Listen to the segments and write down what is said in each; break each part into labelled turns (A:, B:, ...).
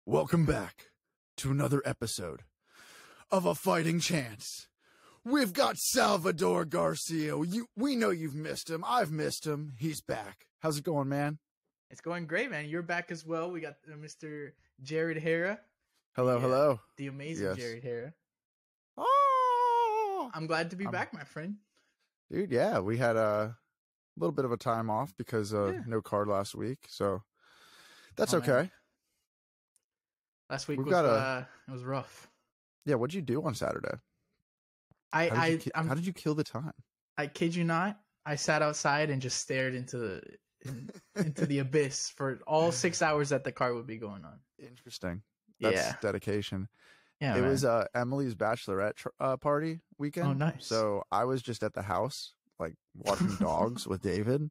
A: Welcome back to another episode of A Fighting Chance. We've got Salvador Garcia. We know you've missed him. I've missed him. He's back. How's it going, man?
B: It's going great, man. You're back as well. We got Mr. Jared Hera.
A: Hello.
B: The amazing Jared Hera.
A: Oh!
B: I'm glad to be back, my friend.
A: Dude, yeah, we had a little bit of a time off because no card last week, so that's okay.
B: Man. Last week it was rough.
A: Yeah, what'd you do on Saturday? How did you kill the time?
B: I kid you not. I sat outside and just stared into the abyss for all 6 hours that the card would be going on.
A: Interesting. That's dedication.
B: Yeah,
A: it was Emily's bachelorette party weekend.
B: Oh, nice.
A: So I was just at the house, like watching dogs with David,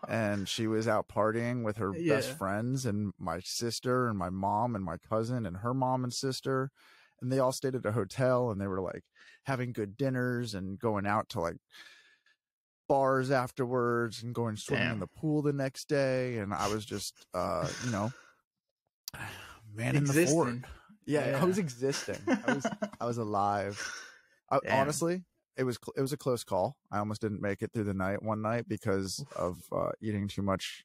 A: and she was out partying with her best friends and my sister and my mom and my cousin and her mom and sister, and they all stayed at a hotel and they were like having good dinners and going out to like bars afterwards and going swimming in the pool the next day, and I was just man in the fort. Yeah, I was existing. I was alive. Honestly, it was a close call. I almost didn't make it through the night one night because of eating too much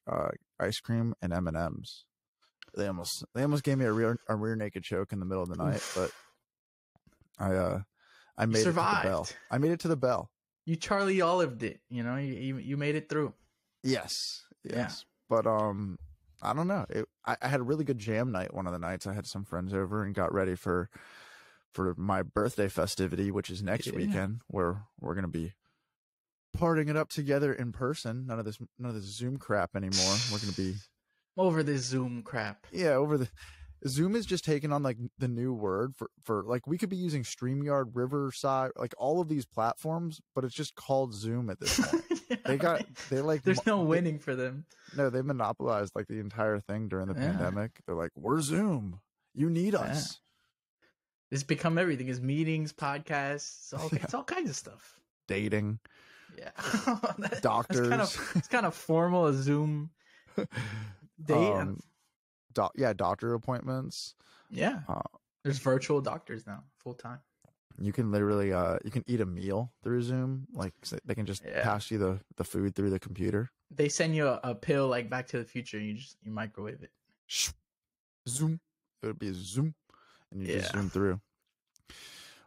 A: ice cream and M&Ms. They almost gave me a rear naked choke in the middle of the night, but I made it to the bell. I made it to the bell.
B: You Charlie Olived it, you made it through.
A: Yes.
B: Yeah.
A: But I don't know. I had a really good jam night one of the nights. I had some friends over and got ready for my birthday festivity, which is next weekend, where we're gonna be partying it up together in person. None of this Zoom crap anymore. We're gonna be
B: over this Zoom crap.
A: Yeah, Zoom is just taking on like the new word for like we could be using StreamYard, Riverside, like all of these platforms, but it's just called Zoom at this point. There's
B: no winning for them.
A: No, they monopolized like the entire thing during the pandemic. They're like, we're Zoom. You need us.
B: It's become everything. It's meetings, podcasts, it's all kinds of stuff.
A: Dating.
B: Yeah.
A: Doctors.
B: It's kind of formal, a Zoom date.
A: Doctor appointments.
B: Yeah. There's virtual doctors now, full time.
A: You can literally you can eat a meal through Zoom. Like they can just pass you the food through the computer.
B: They send you a pill like Back to the Future, and you microwave it.
A: Zoom. It would be a Zoom, and you just zoom through.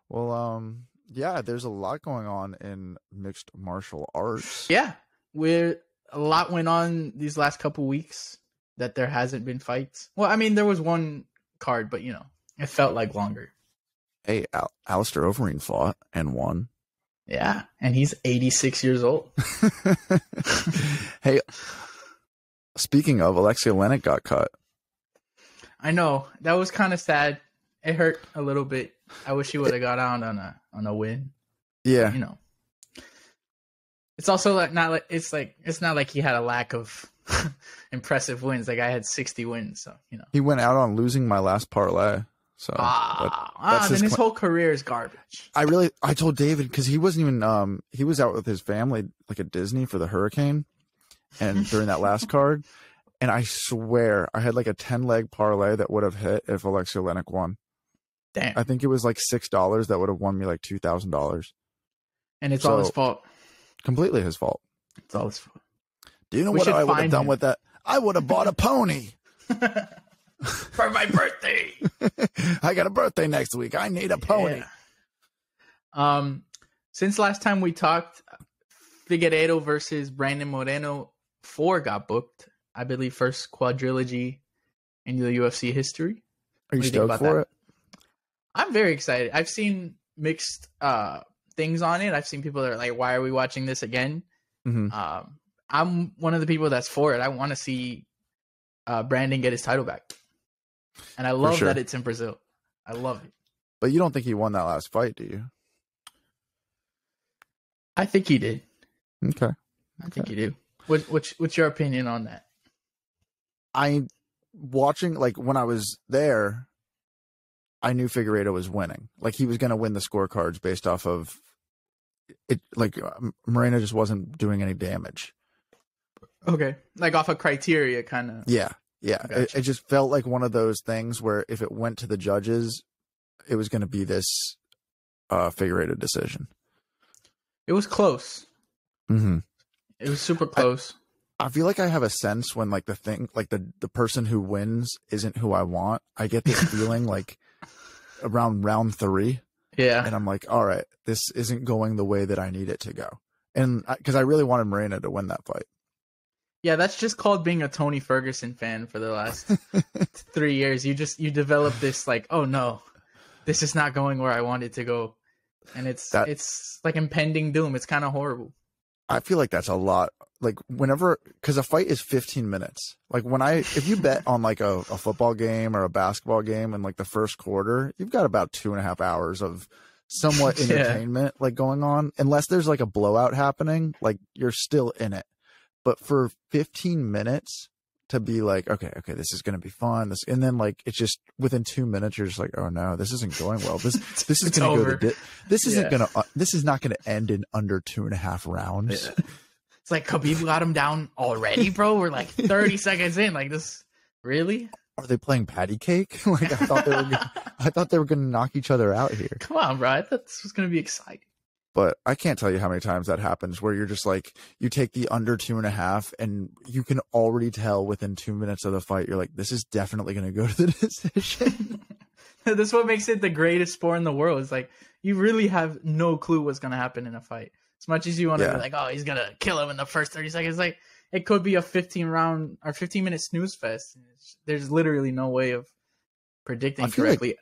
A: Well, there's a lot going on in mixed martial arts.
B: Yeah, a lot went on these last couple weeks that there hasn't been fights. Well, I mean, there was one card, but it felt like longer.
A: Hey, Alistair Overeem fought and won.
B: Yeah, and he's 86 years old.
A: Hey, speaking of, Alexei Oleinik got cut.
B: I know. That was kind of sad. It hurt a little bit. I wish he would have got out on a win.
A: Yeah.
B: It's also it's not like he had a lack of impressive wins. Like I had 60 wins, so
A: He went out on losing my last parlay. So
B: then his whole career is garbage.
A: I told David because he wasn't even he was out with his family like at Disney for the hurricane and during that last card, and I swear I had like a 10-leg parlay that would have hit if Alexei Oleinik won.
B: Damn.
A: I think it was like $6 that would have won me like $2,000.
B: And it's all his fault.
A: Completely his fault.
B: It's all his fault.
A: Do you know what I would have done with that? I would have bought a pony.
B: For my birthday.
A: I got a birthday next week. I need a pony.
B: Yeah. Since last time we talked, Figueiredo versus Brandon Moreno 4 got booked. I believe first quadrilogy in the UFC history.
A: Are you stoked for it?
B: I'm very excited. I've seen mixed things on it. I've seen people that are like, why are we watching this again?
A: Mm-hmm.
B: I'm one of the people that's for it. I want to see Brandon get his title back. And I love that it's in Brazil. I love it.
A: But you don't think he won that last fight, do you?
B: I think he did.
A: Okay.
B: I think you do. What's your opinion on that?
A: Watching, like when I was there, I knew Figueiredo was winning. Like he was going to win the scorecards based off of it. Like Moreno just wasn't doing any damage.
B: Okay. Like off of criteria kind of.
A: Yeah. Yeah,
B: Gotcha.
A: it just felt like one of those things where if it went to the judges, it was going to be this figure-rated decision.
B: It was close.
A: Mm-hmm.
B: It was super close.
A: I feel like I have a sense when like the person who wins isn't who I want. I get this feeling like around round 3.
B: Yeah.
A: And I'm like, all right, this isn't going the way that I need it to go. And because I really wanted Morena to win that fight.
B: Yeah, that's just called being a Tony Ferguson fan for the last 3 years. You develop this like, oh no, this is not going where I want it to go. And it's like impending doom. It's kind of horrible.
A: I feel like that's a lot. Like whenever, because a fight is 15 minutes. Like if you bet on like a football game or a basketball game in like the first quarter, you've got about 2.5 hours of somewhat entertainment like going on. Unless there's like a blowout happening, like you're still in it. But for 15 minutes to be like, okay, this is going to be fun. And then like, it's just within 2 minutes, you're just like, oh no, this isn't going well. This is going to go this is not going to end in under 2.5 rounds.
B: Yeah. It's like Khabib got him down already, bro. We're like 30 seconds in. Like this, really?
A: Are they playing patty cake? Like I thought they were going to knock each other out here.
B: Come on, bro. I thought this was going to be exciting.
A: But I can't tell you how many times that happens where you're just like, you take the under 2.5 and you can already tell within 2 minutes of the fight, you're like, this is definitely going to go to the decision.
B: That's what makes it the greatest sport in the world. It's like, you really have no clue what's going to happen in a fight. As much as you want to be like, oh, he's going to kill him in the first 30 seconds. Like, it could be a 15-minute snooze fest. There's literally no way of predicting correctly.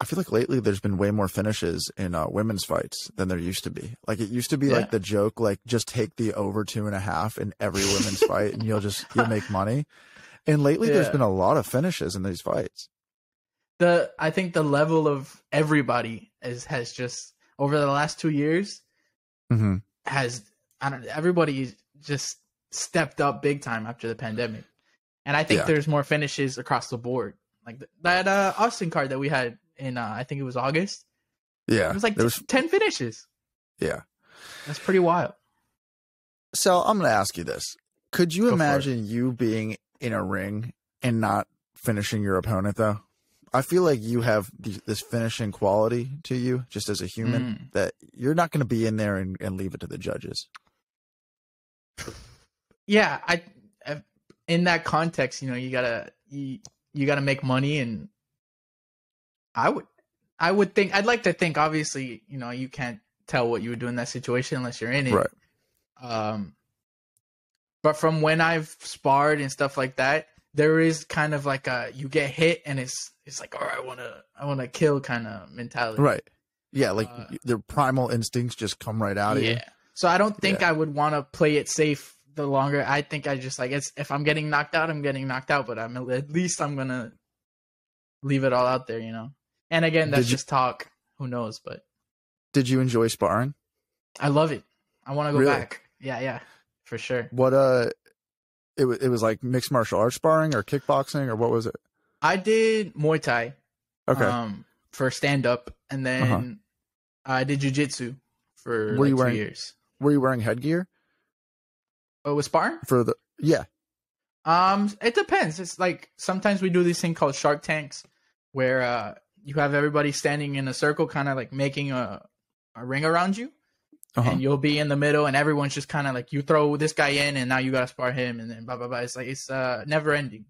A: I feel like lately there's been way more finishes in women's fights than there used to be. Like it used to be like the joke, like just take the over 2.5 in every women's fight and you'll make money. And lately there's been a lot of finishes in these fights.
B: I think the level of everybody has just over the last 2 years everybody just stepped up big time after the pandemic. And I think there's more finishes across the board. Like that Austin card that we had in I think it was August.
A: Yeah.
B: It was like 10 finishes.
A: Yeah.
B: That's pretty wild.
A: So I'm going to ask you this. Could you imagine you being in a ring and not finishing your opponent though? I feel like you have this finishing quality to you just as a human that you're not going to be in there and leave it to the judges.
B: Yeah. In that context, you gotta make money, and I would think, I'd like to think, obviously, you can't tell what you would do in that situation unless you're in it.
A: Right.
B: But from when I've sparred and stuff like that, there is kind of like you get hit and it's like, all right, I want to kill kind of mentality.
A: Right. Yeah. Like their primal instincts just come right out of you.
B: So I don't think I would want to play it safe the longer. I think I just like, if I'm getting knocked out, I'm getting knocked out, but at least I'm going to leave it all out there, And again, that's just talk. Who knows? But
A: did you enjoy sparring?
B: I love it. I want to go back. Yeah, for sure.
A: What it was like mixed martial arts sparring or kickboxing or what was it?
B: I did Muay Thai.
A: Okay.
B: For stand up, and then I did jiu-jitsu for 2 years.
A: Were you wearing headgear?
B: Oh, with sparring? It depends. It's like sometimes we do this thing called Shark Tanks, where you have everybody standing in a circle, kind of like making a ring around you, and you'll be in the middle, and everyone's just kind of like, you throw this guy in, and now you gotta spar him, and then blah blah blah. It's like it's never ending,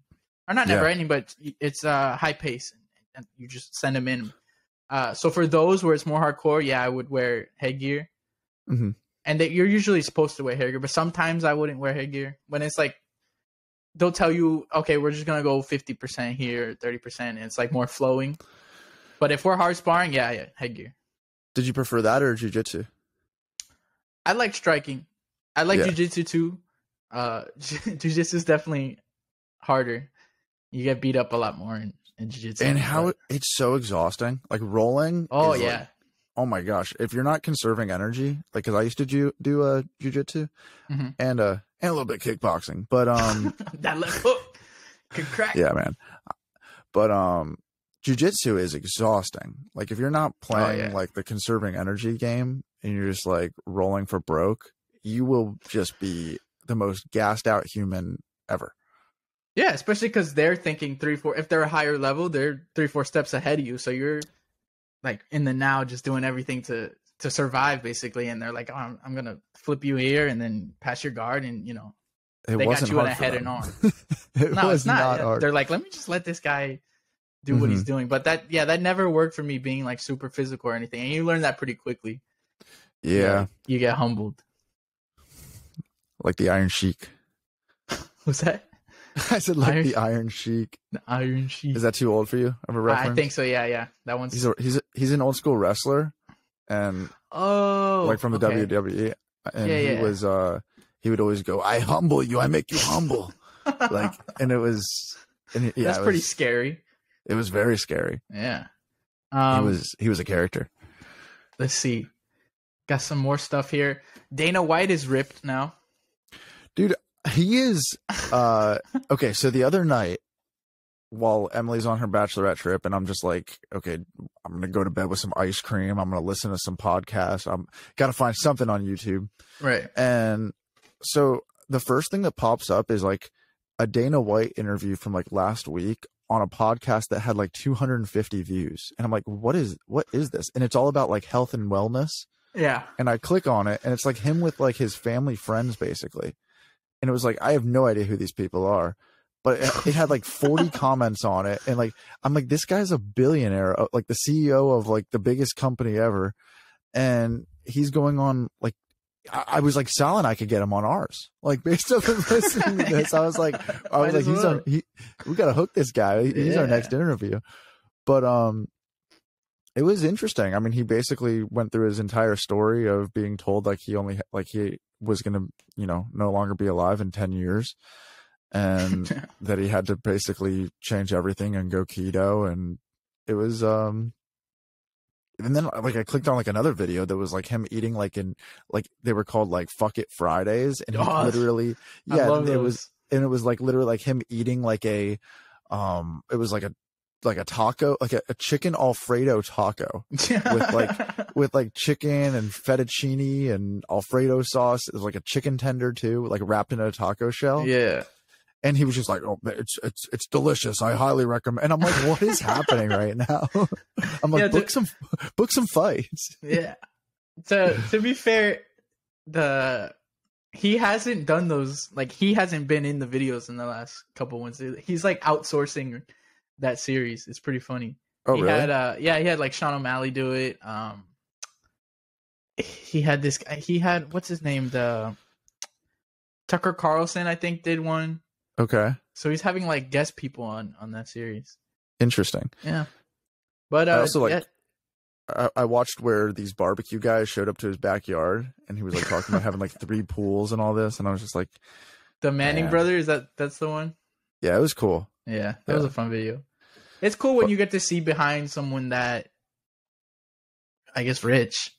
B: or not never ending, but it's high pace, and you just send them in. So for those where it's more hardcore, I would wear headgear, and you're usually supposed to wear headgear, but sometimes I wouldn't wear headgear when it's like, they'll tell you, okay, we're just gonna go 50% here, 30%, and it's like more flowing. But if we're hard sparring, headgear. Did
A: you prefer that or jiu-jitsu?
B: I like striking. I like jiu-jitsu too. Jiu-jitsu is definitely harder. You get beat up a lot more in jiu-jitsu.
A: And it's so exhausting. Like rolling.
B: Oh yeah.
A: Like, oh my gosh! If you're not conserving energy, like, because I used to do jiu-jitsu and a little bit of kickboxing, but
B: that left hook could crack.
A: Yeah, man. But jiu-jitsu is exhausting. Like if you're not playing like the conserving energy game and you're just like rolling for broke, you will just be the most gassed out human ever.
B: Yeah, especially because they're thinking 3-4. If they're a higher level, they're 3-4 steps ahead of you. So you're like in the now, just doing everything to survive, basically. And they're like, oh, I'm gonna flip you here and then pass your guard, and
A: It
B: they got
A: wasn't
B: you in
A: hard
B: a
A: for
B: head
A: them.
B: and arm.
A: It
B: No,
A: was
B: it's not.
A: not hard.
B: They're like, let me just let this guy do what he's doing. But that never worked for me, being like super physical or anything. And you learn that pretty quickly.
A: Yeah.
B: You get humbled.
A: Like the Iron Sheik.
B: What's that?
A: I said like the Iron Sheik.
B: The Iron Sheik.
A: Is that too old for you of a reference?
B: I think so. Yeah. That one's.
A: He's an old school wrestler, and like from the WWE, and he was he would always go, "I humble you, I make you humble," like, and it was, and
B: that's pretty scary.
A: It was very scary.
B: Yeah.
A: He was a character.
B: Let's see. Got some more stuff here. Dana White is ripped now.
A: Dude, he is okay, so the other night while Emily's on her bachelorette trip, and I'm just like, okay, I'm gonna go to bed with some ice cream, I'm gonna listen to some podcasts, I'm gotta find something on YouTube.
B: Right.
A: And so the first thing that pops up is like a Dana White interview from like last week on a podcast that had like 250 views. And I'm like, what is this? And it's all about like health and wellness.
B: Yeah.
A: And I click on it, and it's like him with like his family friends basically. And it was like, I have no idea who these people are, but it had like 40 comments on it. And like, I'm like, this guy's a billionaire, like the CEO of like the biggest company ever. And he's going on like, I was like, Sal and I could get him on ours. Like based on listening to this, I was like, we got to hook this guy. He's our next interview. But, it was interesting. I mean, he basically went through his entire story of being told like he was going to, no longer be alive in 10 years, and that he had to basically change everything and go keto. And it was, and then like I clicked on like another video that was like him eating like they were called like Fuck It Fridays. And he literally, it was like literally like him eating like it was like a taco, like a chicken Alfredo taco with like chicken and fettuccine and Alfredo sauce. It was like a chicken tender too, like wrapped in a taco shell.
B: Yeah.
A: And he was just like, "Oh, it's delicious. I highly recommend." And I'm like, "What is happening right now?" I'm like, book some fights.
B: Yeah. To be fair, he hasn't done those. Like he hasn't been in the videos in the last couple ones. He's like outsourcing that series. It's pretty funny.
A: Oh,
B: he
A: really?
B: He had like Sean O'Malley do it. He had this guy. He had, what's his name? The Tucker Carlson, I think, did one.
A: Okay.
B: So he's having like guest people on that series.
A: Interesting.
B: Yeah. But
A: I also like. I watched where these barbecue guys showed up to his backyard, and he was like talking about having like 3 pools and all this, and I was just like,
B: the Manning brothers. That's the one.
A: Yeah, it was cool.
B: Yeah, that was a fun video. It's cool when you get to see behind someone that, I guess, rich.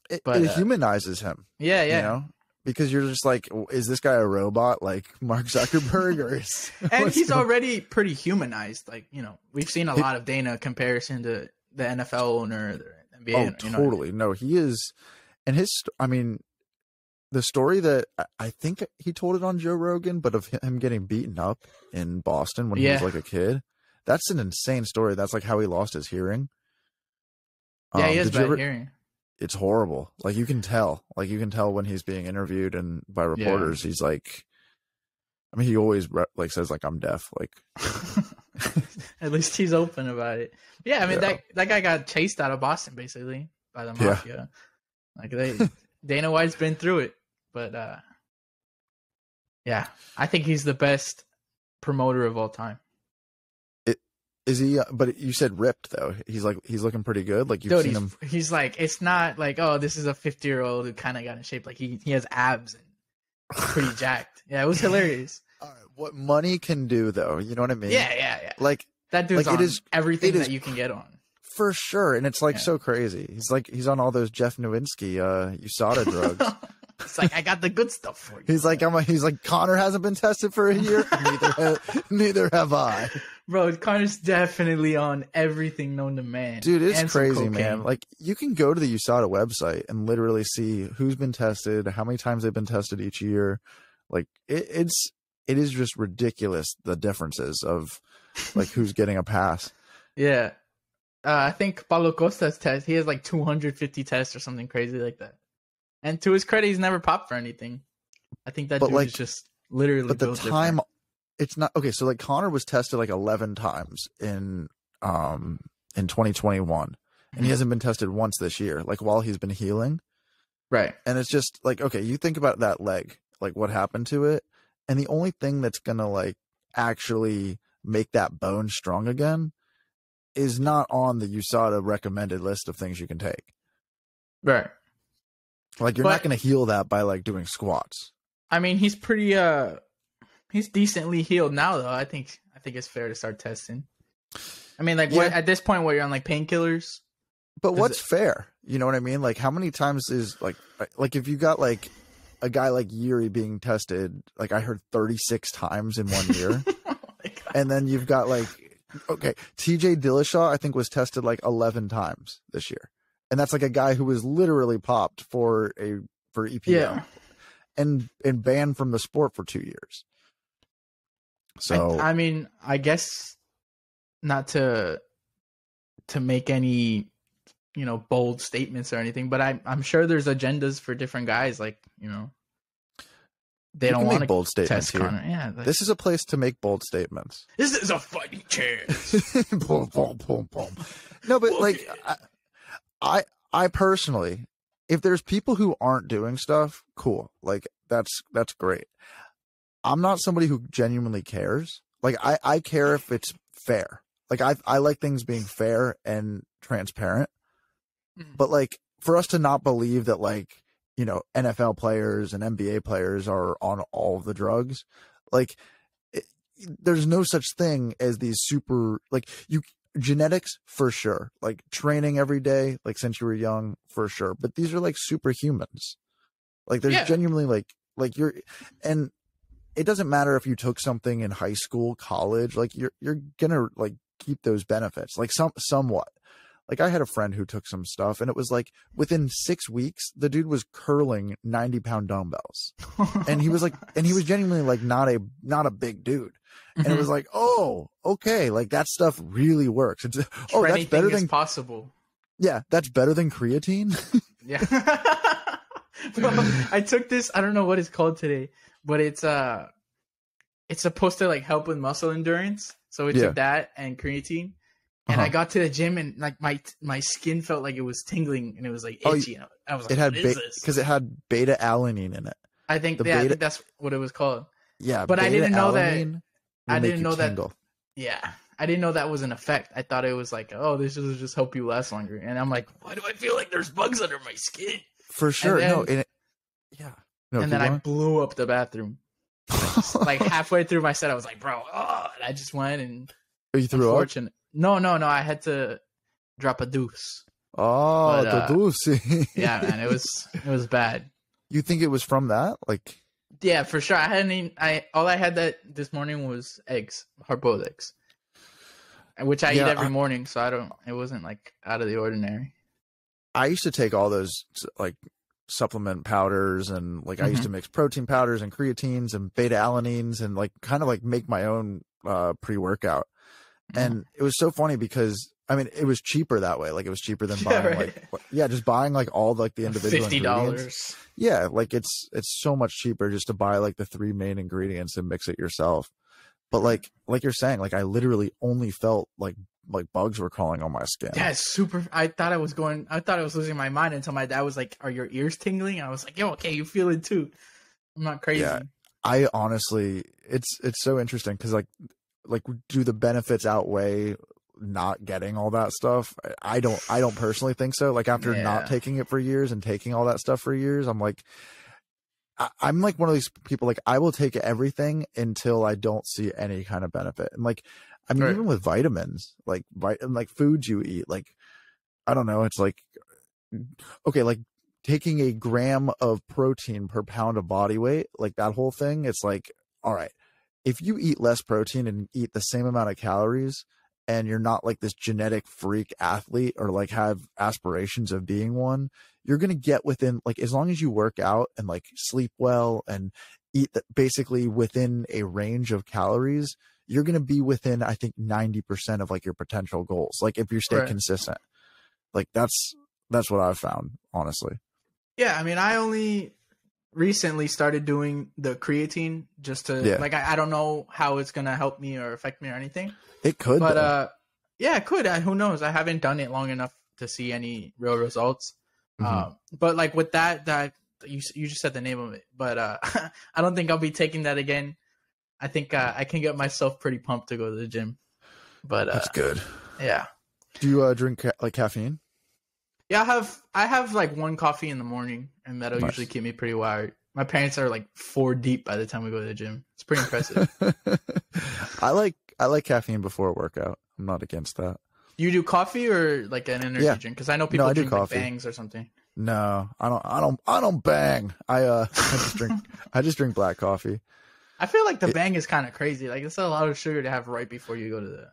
A: It humanizes him.
B: Yeah.
A: Because you're just like, is this guy a robot like Mark Zuckerberg, or is?
B: And he's already pretty humanized. Like, we've seen a lot of Dana comparison to the NFL owner, the NBA.
A: Oh, totally. No, he is, and the story that I think he told it on Joe Rogan, but of him getting beaten up in Boston when he was like a kid. That's an insane story. That's like how he lost his hearing.
B: Yeah, he has bad hearing.
A: It's horrible. Like you can tell when he's being interviewed and by reporters, he's like, I mean, he always like says like, I'm deaf. Like,
B: at least he's open about it. Yeah. I mean, that guy got chased out of Boston basically by the mafia. Like Dana White's been through it, but yeah, I think he's the best promoter of all time.
A: Is he? But you said ripped though. He's looking pretty good. Like you've seen him.
B: He's like, it's not like, oh, this is a 50-year-old who kind of got in shape. Like he has abs and pretty jacked. Yeah, it was hilarious.
A: All right, what money can do though, you know what I mean?
B: Yeah.
A: Like
B: that dude's on everything that you can get on.
A: For sure, and it's like so crazy. He's on all those Jeff Nowinski USADA drugs.
B: It's like, I got the good stuff for you.
A: He's like Connor hasn't been tested for a year. Neither have I.
B: Bro, Connor's definitely on everything known to man.
A: Dude, it's crazy, man. Like you can go to the USADA website and literally see who's been tested, how many times they've been tested each year. Like it's it is just ridiculous, the differences of like who's getting a pass.
B: Yeah. I think Paulo Costa's test, he has like 250 tests or something crazy like that. And to his credit, he's never popped for anything. I think that dude is just literally.
A: But the time, it's not okay. So like Connor was tested like 11 times in 2021, and he hasn't been tested once this year. Like while he's been healing,
B: right?
A: And it's just like, okay, you think about that leg, like what happened to it, and the only thing that's gonna like actually make that bone strong again is not on the USADA recommended list of things you can take.
B: Right.
A: Like you're not going to heal that by like doing squats.
B: I mean, he's pretty he's decently healed now though. I think it's fair to start testing. I mean, like what, at this point where you're on like painkillers.
A: But what's fair? You know what I mean? Like how many times is like if you got like a guy like Yuri being tested, like I heard 36 times in 1 year. Oh my God. And then you've got like, okay, TJ Dillashaw, I think was tested like 11 times this year. And that's like a guy who was literally popped for EPO and banned from the sport for 2 years. So
B: I mean, I guess not to make any, you know, bold statements or anything, but I'm sure there's agendas for different guys. Like, you know, they don't want to
A: bold statements here.
B: Connor. Yeah, like,
A: this is a place to make bold statements.
B: This is a fighting chance.
A: Boom, boom, boom, boom. No, but like I personally, if there's people who aren't doing stuff, cool. Like that's great. I'm not somebody who genuinely cares. Like I care if it's fair. Like I like things being fair and transparent. But like for us to not believe that like, you know, NFL players and NBA players are on all of the drugs, like there's no such thing as these super like genetics for sure, like training every day, like since you were young for sure. But these are like superhumans. Like there's genuinely like you're, and it doesn't matter if you took something in high school, college, like you're gonna like keep those benefits, like somewhat. Like I had a friend who took some stuff and it was like within 6 weeks, the dude was curling 90-pound dumbbells and he was like, and he was genuinely like not a big dude. And it was like, oh, okay. Like that stuff really works. It's, oh, that's better than possible. Yeah. That's better than creatine.
B: Yeah. Well, I took this, I don't know what it's called today, but it's supposed to like help with muscle endurance. So we took that and creatine. And I got to the gym and like my skin felt like it was tingling and it was like itchy. And I was like, what is this?
A: Because it had beta alanine in it.
B: I think I think that's what it was called.
A: Yeah,
B: but I didn't know that. I didn't know
A: tingle.
B: That. Yeah, I didn't know that was an effect. I thought it was like, oh, this will just help you last longer. And I'm like, why do I feel like there's bugs under my skin?
A: For sure. No.
B: And then I blew up the bathroom. Like halfway through my set, I was like, bro, and I just went and.
A: You threw up?
B: No. I had to drop a deuce.
A: Oh, the deuce.
B: Yeah, man, it was bad.
A: You think it was from that? Like,
B: yeah, for sure. All I had that this morning was eggs, hard-boiled eggs, which I eat every morning. So it wasn't like out of the ordinary.
A: I used to take all those like supplement powders and like I used to mix protein powders and creatines and beta alanines and like kind of like make my own pre-workout. And it was so funny because I mean it was cheaper that way. Like it was cheaper than buying just buying like all like the individual $50. Yeah, like it's so much cheaper just to buy like the 3 main ingredients and mix it yourself. But like you're saying, like I literally only felt like bugs were crawling on my skin.
B: Yeah, it's super. I thought I was losing my mind until my dad was like, "Are your ears tingling?" And I was like, "Yo, okay, you feel it too." I'm not crazy.
A: Yeah, I honestly, it's so interesting because like do the benefits outweigh not getting all that stuff? I don't personally think so. Like after not taking it for years and taking all that stuff for years, I'm like one of these people, like I will take everything until I don't see any kind of benefit. And like, I mean, even with vitamins, like foods you eat, like, I don't know. It's like, okay, like taking a gram of protein per pound of body weight, like that whole thing. It's like, all right, if you eat less protein and eat the same amount of calories and you're not like this genetic freak athlete or like have aspirations of being one, you're going to get within like, as long as you work out and like sleep well and eat basically within a range of calories, you're going to be within, I think, 90% of like your potential goals. Like if you stay consistent, like that's what I've found, honestly.
B: Yeah. I mean, I only recently started doing the creatine just to like, I don't know how it's going to help me or affect me or anything.
A: It could,
B: but yeah, it could. Who knows? I haven't done it long enough to see any real results. But like with that you just said the name of it, but I don't think I'll be taking that again. I think I can get myself pretty pumped to go to the gym. But
A: that's good.
B: Yeah.
A: Do you drink like caffeine?
B: Yeah, I have like one coffee in the morning, and that'll usually keep me pretty wired. My parents are like 4 deep by the time we go to the gym. It's pretty impressive.
A: I like caffeine before a workout. I'm not against that.
B: You do coffee or like an energy drink? Because I know people drink like Bangs or something.
A: No, I don't bang. I just drink black coffee.
B: I feel like the Bang is kind of crazy. Like it's a lot of sugar to have right before you go to the.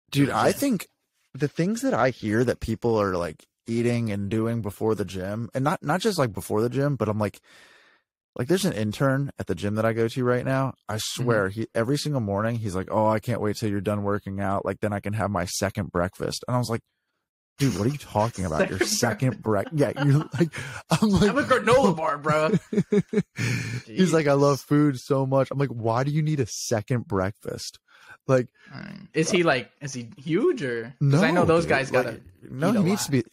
A: Dude, I think the things that I hear that people are like eating and doing before the gym, and not just like before the gym, but I'm like there's an intern at the gym that I go to right now. I swear, he every single morning he's like, "Oh, I can't wait till you're done working out. Like then I can have my second breakfast." And I was like, "Dude, what are you talking about? Your second breakfast?" Yeah, you're like, I'm a
B: granola bar, bro.
A: He's like, "I love food so much." I'm like, "Why do you need a second breakfast?" Like,
B: is he huge or?
A: No,
B: I know those guys gotta.
A: No, he needs to be.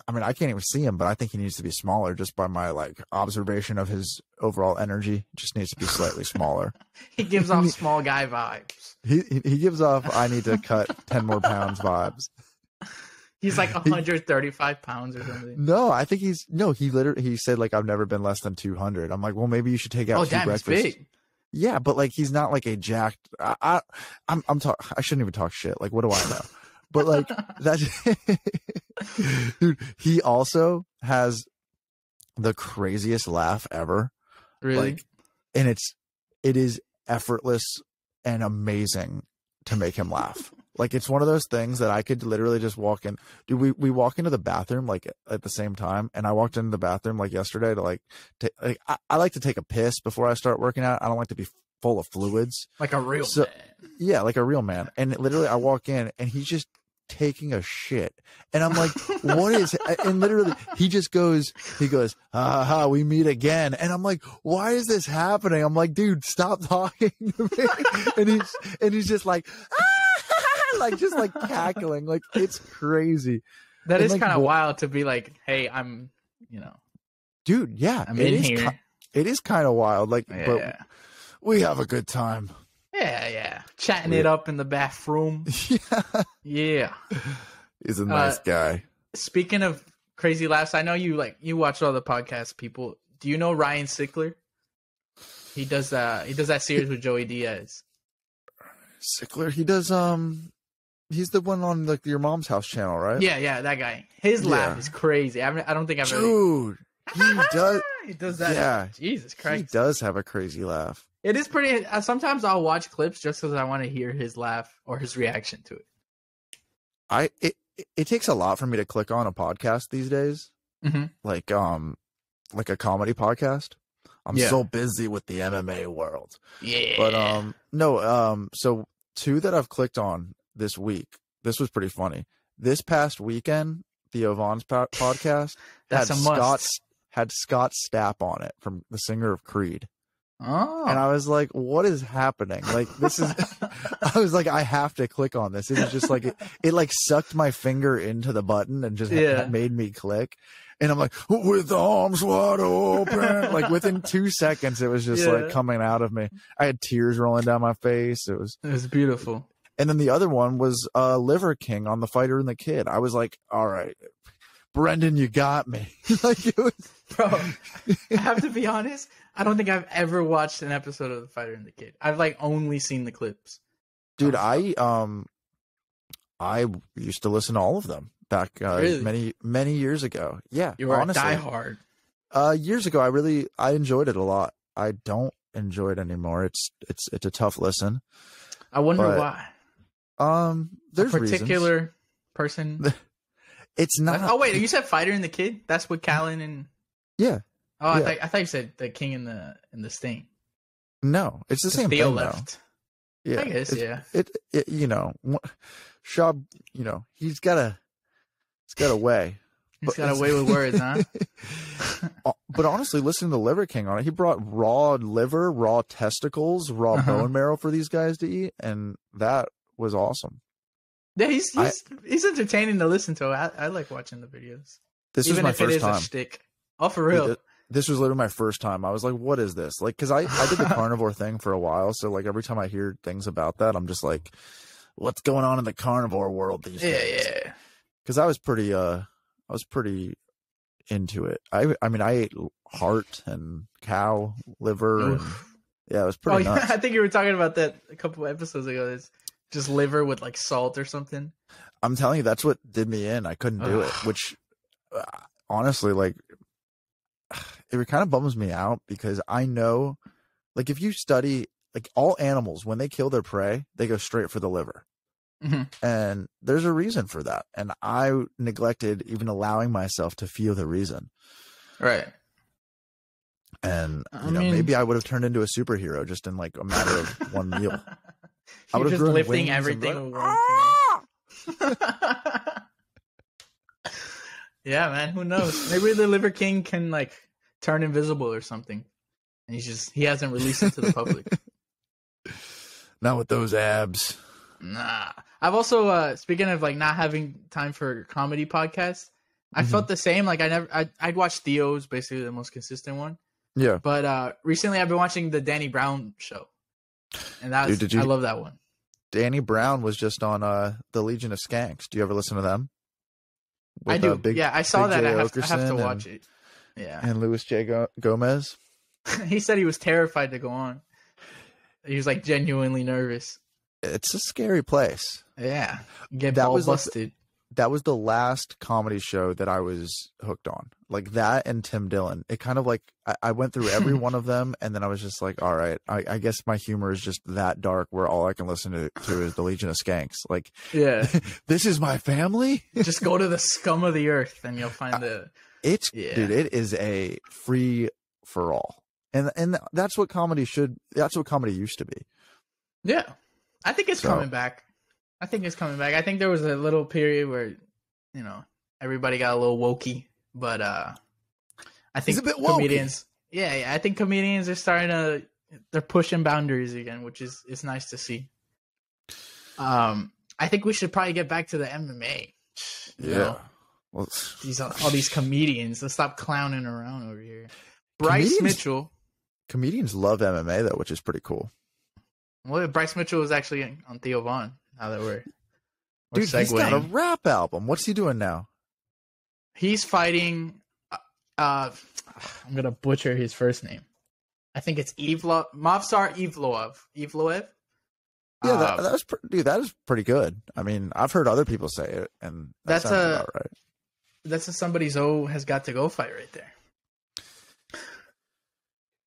A: I mean, I can't even see him, but I think he needs to be smaller just by my like observation of his overall energy. Just needs to be slightly smaller.
B: He gives off small guy vibes.
A: He gives off I need to cut 10 more pounds vibes.
B: He's like 135 pounds or something.
A: No, I think he said like I've never been less than 200. I'm like, well, maybe you should take out 2 breakfasts.
B: Big.
A: Yeah, but like he's not like a jacked. I shouldn't even talk shit. Like, what do I know? But like that, dude. He also has the craziest laugh ever.
B: Really?
A: Like, and it is effortless and amazing to make him laugh. Like it's one of those things that I could literally just walk in. Dude, we walk into the bathroom like at the same time, and I walked into the bathroom like yesterday to like I like to take a piss before I start working out. I don't like to be full of fluids.
B: Like a real man.
A: Yeah, like a real man. And literally I walk in and he's just taking a shit. And I'm like, what is it? And literally he goes, ha, we meet again. And I'm like, why is this happening? I'm like, dude, stop talking to me. and he's just like, like just like cackling. Like it's crazy.
B: That is like, kind of wild to be like, hey, I'm,
A: dude, yeah,
B: I'm in here.
A: It is kind of wild. Like, but we have a good time.
B: Yeah. Chatting it up in the bathroom. Yeah.
A: He's a nice guy.
B: Speaking of crazy laughs, I know you watch all the podcast people. Do you know Ryan Sickler? He does that series with Joey Diaz.
A: Sickler, he does he's the one on like your mom's house channel, right?
B: Yeah, that guy. His laugh is crazy. I don't think I've ever.
A: Dude, he does.
B: He does that.
A: Yeah,
B: Jesus Christ,
A: he does have a crazy laugh.
B: It is pretty. Sometimes I'll watch clips just because I want to hear his laugh or his reaction to it.
A: It takes a lot for me to click on a podcast these days, like a comedy podcast. I'm so busy with the MMA world.
B: Yeah,
A: but no, so 2 that I've clicked on this week. This was pretty funny. This past weekend, Theo Vaughn's podcast had Scott Stapp on it, from the singer of Creed.
B: Oh.
A: And I was like, what is happening? Like, this is, I was like, I have to click on this. It was just like, it like sucked my finger into the button and just made me click. And I'm like, with arms wide open. Like within 2 seconds, it was just like coming out of me. I had tears rolling down my face. It was
B: beautiful.
A: And then the other one was Liver King on The Fighter and the Kid. I was like, all right, Brendan, you got me. Like it was,
B: bro. I have to be honest. I don't think I've ever watched an episode of The Fighter and the Kid. I've like only seen the clips.
A: Dude, I used to listen to all of them back
B: really?
A: many years ago. Yeah,
B: you were
A: honestly.
B: a diehard.
A: Years ago, I enjoyed it a lot. I don't enjoy it anymore. It's a tough listen.
B: I wonder why.
A: There's
B: a particular
A: reasons.
B: Person.
A: It's not.
B: Oh wait, you said Fighter and the Kid? That's with Callan and.
A: Yeah.
B: Oh, I thought you said the King and the Sting.
A: No, it's the same
B: Theo
A: thing
B: left.
A: though. Yeah,
B: I guess, yeah.
A: It Shaw, he's got a way.
B: He's got a way with words, huh?
A: But honestly, listening to Liver King on it, he brought raw liver, raw testicles, raw bone marrow for these guys to eat, and that was awesome.
B: Yeah, he's entertaining to listen to. I like watching the videos.
A: This
B: Even
A: was my
B: if
A: first
B: it is
A: time.
B: A shtick. Oh, for real?
A: This was literally my first time. I was like, what is this? Like, because I did the carnivore thing for a while, so like every time I hear things about that, I'm just like, what's going on in the carnivore world these days? Yeah. Because I was pretty into it. I mean, I ate heart and cow liver. And, yeah, it was pretty nuts.
B: I think you were talking about that a couple of episodes ago. It's just liver with like salt or something.
A: I'm telling you, that's what did me in. I couldn't do it, which honestly, like, it kind of bums me out because I know, like, if you study, like, all animals, when they kill their prey, they go straight for the liver. Mm-hmm. And there's a reason for that. And I neglected even allowing myself to feel the reason.
B: Right.
A: And, you know, maybe I would have turned into a superhero just in, like, a matter of one meal. I would have just
B: lifting everything. Yeah, man. Who knows? Maybe the Liver King can like turn invisible or something, and he hasn't released it to the public.
A: Not with those abs.
B: Nah. I've also speaking of like not having time for comedy podcasts, I felt the same. Like I'd watch Theo's, basically the most consistent one.
A: Yeah.
B: But recently I've been watching the Danny Brown show, and I love that one.
A: Danny Brown was just on the Legion of Skanks. Do you ever listen to them?
B: With, I do. I saw that. I have to watch it. Yeah.
A: And Louis J. Gomez.
B: He said he was terrified to go on. He was like genuinely nervous.
A: It's a scary place.
B: Yeah. Get ball busted.
A: That was the last comedy show that I was hooked on. Like that and Tim Dillon. It kind of like I went through every one of them, and then I was just like, all right, I guess my humor is just that dark where all I can listen to is the Legion of Skanks. Like, yeah, this is my family.
B: Just go to the scum of the earth and you'll find dude,
A: it is a free for all. And that's what comedy used to be.
B: Yeah. I think it's coming back. I think there was a little period where, you know, everybody got a little wokey, but I think
A: it's a bit
B: comedians,
A: wokey.
B: I think comedians are they're pushing boundaries again, which is nice to see. I think we should probably get back to the MMA. You know? Well, all these comedians, let's stop clowning around over here. Bryce Mitchell.
A: Comedians love MMA though, which is pretty cool.
B: Well, Bryce Mitchell was actually on Theo Von. Now that we're
A: dude, segueing. He's got a rap album. What's he doing now?
B: He's fighting. I'm gonna butcher his first name. I think it's Movsar Evloev. Evloev.
A: Yeah, that is pretty good. I mean, I've heard other people say it, and that sounds about right.
B: That's a somebody Zoe has got to go fight right there.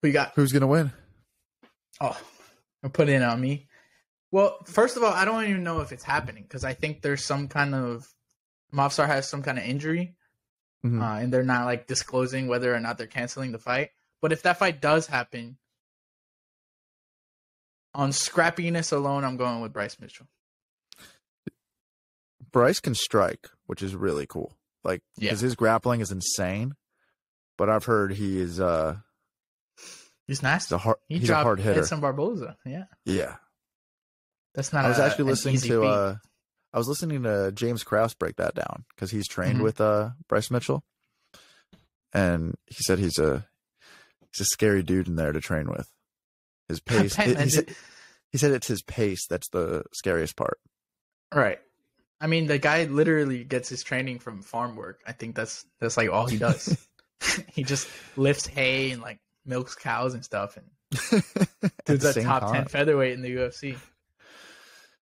B: Who you got?
A: Who's gonna win?
B: Oh, I'll put it on me. Well, first of all, I don't even know if it's happening because I think there's some kind of Movsar has some kind of injury, and they're not like disclosing whether or not they're canceling the fight. But if that fight does happen, on scrappiness alone, I'm going with Bryce Mitchell.
A: Bryce can strike, which is really cool. Like, because his grappling is insane. But I've heard he is
B: he's nasty.
A: He's a hard hitter.
B: Edson Barboza,
A: yeah.
B: That's not.
A: I was actually listening to. I was listening to James Krause break that down because he's trained with Bryce Mitchell, and he said he's a scary dude in there to train with. His pace. He said it's his pace that's the scariest part.
B: Right. I mean, the guy literally gets his training from farm work. I think that's like all he does. He just lifts hay and like milks cows and stuff, and dude's a top 10 featherweight in the UFC.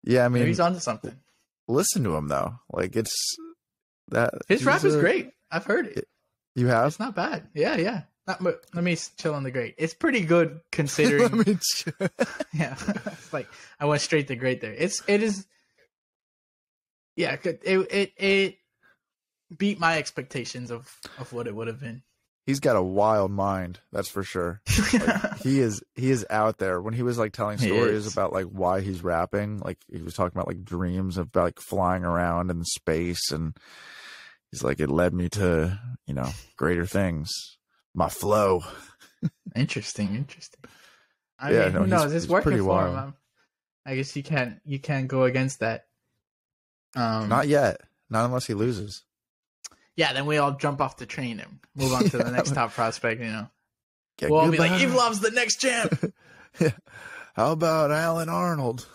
A: Yeah, I mean,
B: maybe he's onto something.
A: Listen to him though. Like it's that
B: his rap is great. I've heard it.
A: You have?
B: It's not bad. Yeah. Let me chill on the great. It's pretty good considering. Yeah, it's like I went straight to great there. It is. Yeah, it beat my expectations of what it would have been.
A: he's got a wild mind, that's for sure. Like, he is out there. When he was like telling stories about like why he's rapping, like he was talking about like dreams of like flying around in space, and he's like, it led me to, you know, greater things. My flow.
B: Interesting. I mean, who knows? It's working for him. I guess you can't go against that.
A: Not yet. Not unless he loses.
B: Yeah, then we all jump off the train and move on to the next top prospect, you know. We'll all be like, Evlov's the next champ.
A: Yeah. How about Alan Arnold?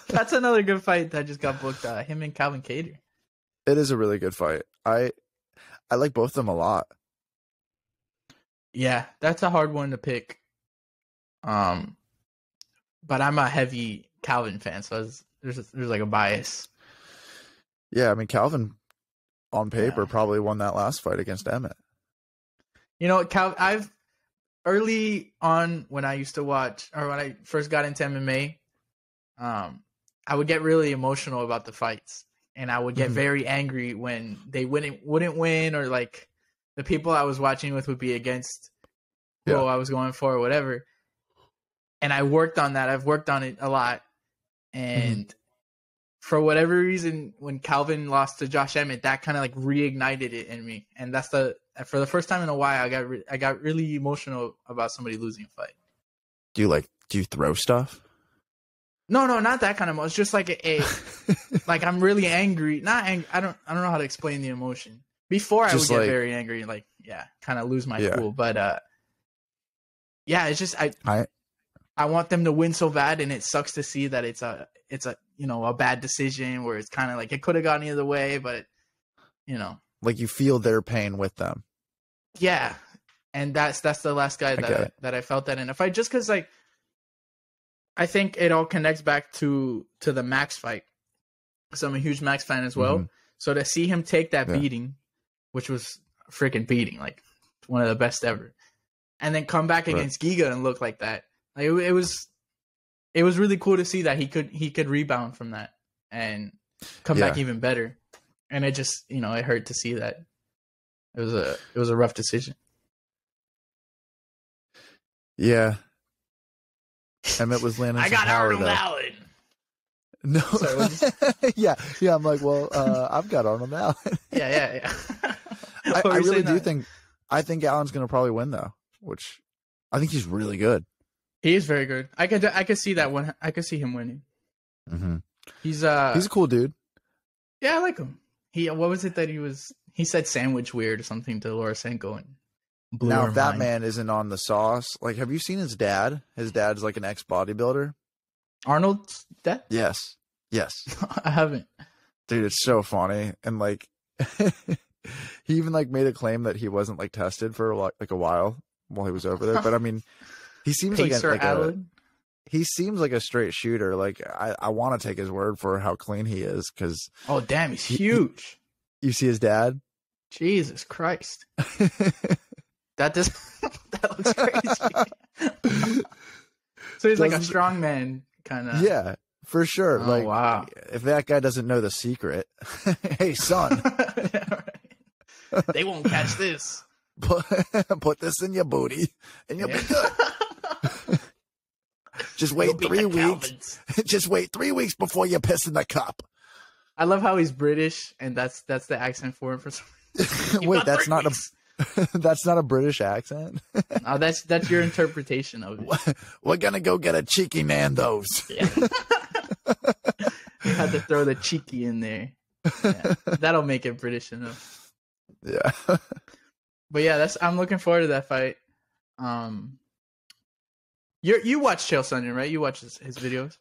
B: That's another good fight that just got booked. Him and Calvin Kattar.
A: It is a really good fight. I like both of them a lot.
B: Yeah, that's a hard one to pick. But I'm a heavy Calvin fan, so there's like a bias.
A: Yeah, I mean, Calvin on paper probably won that last fight against Emmett.
B: You know, I've early on when I used to watch, or when I first got into MMA, I would get really emotional about the fights, and I would get very angry when they wouldn't win, or like the people I was watching with would be against who I was going for or whatever. And I worked on that. I've worked on it a lot. And for whatever reason, when Calvin lost to Josh Emmett, that kind of like reignited it in me. And that's for the first time in a while, I got really emotional about somebody losing a fight.
A: Do you throw stuff?
B: No, not that kind of emotion. It's just like like I'm really angry. Not angry. I don't know how to explain the emotion. Before I would get very angry, like kind of lose my cool. But it's just I want them to win so bad, and it sucks to see that it's a a bad decision where it's kind of like it could have gone either way, but like you feel their pain with them. Yeah, and that's the last guy that I felt that in a fight, just because like I think it all connects back to the Max fight. So I'm a huge Max fan as well. So to see him take that beating, which was a freaking beating, like one of the best ever, and then come back against Giga and look like that. Like it was really cool to see that he could rebound from that and come back even better. And it just it hurt to see that. It was a rough decision.
A: Yeah. Emmett was landing. I got Arnold Allen. No. Sorry, yeah. I'm like, well, I've got Arnold Allen.
B: Yeah.
A: I really do think Allen's going to probably win though, which I think he's really good.
B: He is very good. I could see that one. I could see him winning. He's a
A: cool dude.
B: Yeah, I like him. What was it that he said sandwich weird or something to Laura Senko and blew her mind.
A: If that man isn't on the sauce, like, have you seen his dad? His dad's like an ex-bodybuilder.
B: Arnold's dad?
A: Yes.
B: I haven't.
A: Dude, it's so funny. And like he even like made a claim that he wasn't like tested for like a while he was over there. But I mean, he seems he seems like a straight shooter. Like I want to take his word for how clean he is, because
B: oh damn, he's huge.
A: You see his dad?
B: Jesus Christ. That looks crazy. So he's like a strong man kind of.
A: Yeah, for sure.
B: Oh,
A: like,
B: wow.
A: If that guy doesn't know the secret, hey son,
B: they won't catch this.
A: Put this in your booty and you'll be good. Just wait 3 weeks. Just wait 3 weeks before you piss in the cup.
B: I love how he's British, and that's the accent for him for some reason.
A: Wait, that's not a British accent.
B: Oh, that's your interpretation of it.
A: We're gonna go get a cheeky Nando's.
B: Yeah. You had to throw the cheeky in there. Yeah, that'll make it British enough.
A: Yeah.
B: But yeah, I'm looking forward to that fight. You watch Chael Sonnen, right? You watch his videos.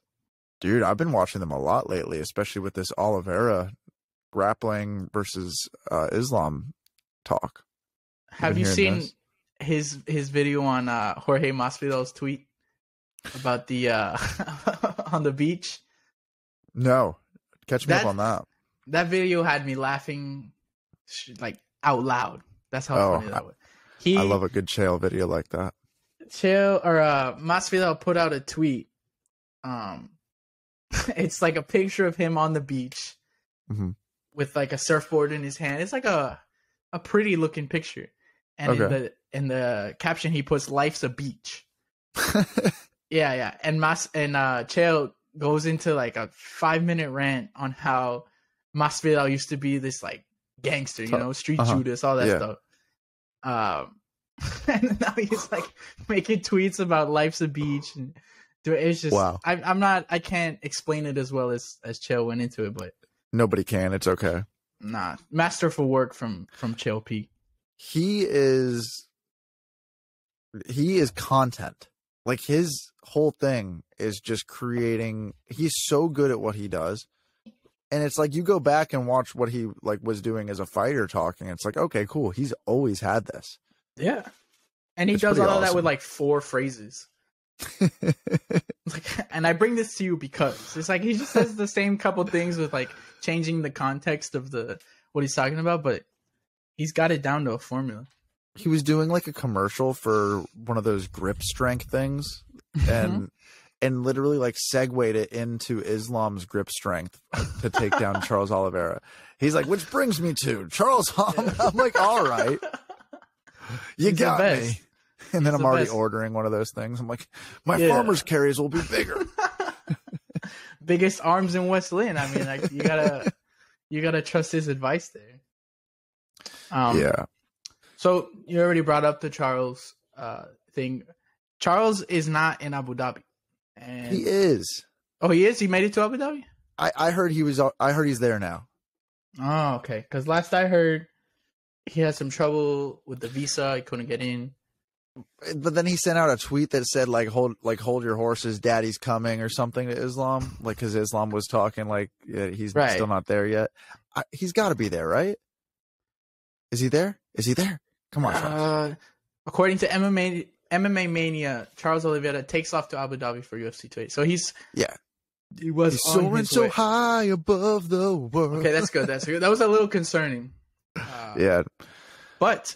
A: Dude, I've been watching them a lot lately, especially with this Oliveira grappling versus Islam talk.
B: Have you seen his video on Jorge Masvidal's tweet about the on the beach?
A: No, catch me up on that.
B: That video had me laughing like out loud. That's how funny that was. I
A: love a good Chael video like that.
B: Masvidal put out a tweet. It's like a picture of him on the beach with like a surfboard in his hand. It's like a pretty looking picture, and in the caption he puts "Life's a beach." Yeah, and Chael goes into like a 5-minute rant on how Masvidal used to be this like gangster, street Judas, all that stuff. And now he's like making tweets about life's a beach, and it's just wow. I can't explain it as well as Chael went into it, but
A: nobody can. It's okay.
B: Nah, masterful work from Chael P.
A: He is content. Like his whole thing is just creating. He's so good at what he does. And it's like you go back and watch what he like was doing as a fighter talking. It's like, okay, cool. He's always had this.
B: Yeah. And he does all of that with like 4 phrases. And I bring this to you because it's like he just says the same couple things with like changing the context of what he's talking about, but he's got it down to a formula.
A: He was doing like a commercial for one of those grip strength things and literally like segued it into Islam's grip strength to take down Charles Oliveira. He's like, which brings me to Charles. I'm like, all right, you got me. And then I'm already ordering one of those things. I'm like, my farmer's carries will be bigger.
B: Biggest arms in West Lynn. I mean, like you gotta trust his advice there.
A: Yeah.
B: So you already brought up the Charles thing. Charles is not in Abu Dhabi. And
A: he is.
B: Oh, he is? He made it to Abu Dhabi?
A: I heard he's there now.
B: Oh, okay. Because last I heard, he had some trouble with the visa. He couldn't get in.
A: But then he sent out a tweet that said hold your horses, daddy's coming or something to Islam. Like, because Islam was talking like he's still not there yet. He's got to be there, right? Is he there? Come on.
B: According to MMA Mania, Charles Oliveira takes off to Abu Dhabi for UFC 280. So he's soaring so high above the world. Okay, that's good. That was a little concerning.
A: Yeah.
B: But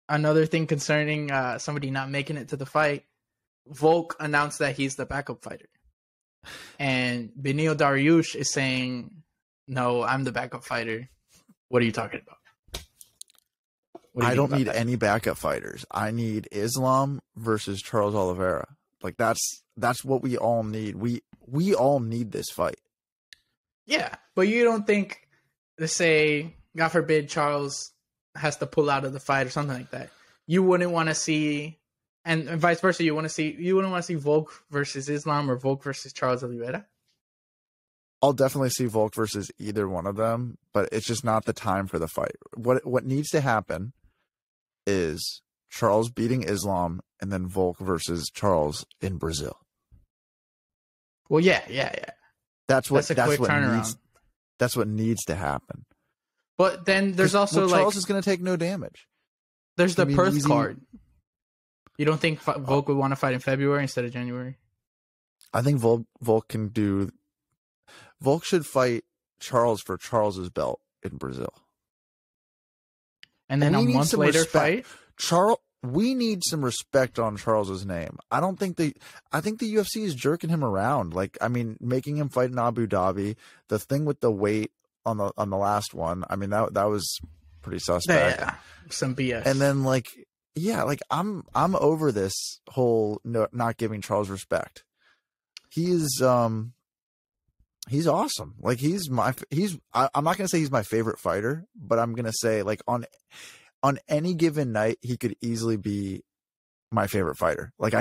B: another thing concerning somebody not making it to the fight, Volk announced that he's the backup fighter. And Benil Dariush is saying, no, I'm the backup fighter. What are you talking about?
A: I don't need any backup fighters. I need Islam versus Charles Oliveira. Like that's what we all need. We all need this fight.
B: Yeah, but you don't think, let's say, God forbid, Charles has to pull out of the fight or something like that. You wouldn't want to see, and vice versa. You wouldn't want to see Volk versus Islam or Volk versus Charles Oliveira.
A: I'll definitely see Volk versus either one of them, but it's just not the time for the fight. What needs to happen is Charles beating Islam and then Volk versus Charles in Brazil.
B: Well, yeah. That's what
A: needs to happen.
B: But then there's also
A: Charles is going to take no damage.
B: There's the Perth card. You don't think Volk would want to fight in February instead of January?
A: I think Volk can do. Volk should fight Charles for Charles's belt in Brazil.
B: And then a month later fight?
A: We need some respect on Charles's name. I think the UFC is jerking him around. Like, I mean, making him fight in Abu Dhabi, the thing with the weight on the last one, I mean, that was pretty suspect.
B: Yeah, some BS.
A: And then I'm over this whole not giving Charles respect. He's awesome. Like I'm not gonna say he's my favorite fighter, but I'm gonna say like on any given night he could easily be my favorite fighter. Like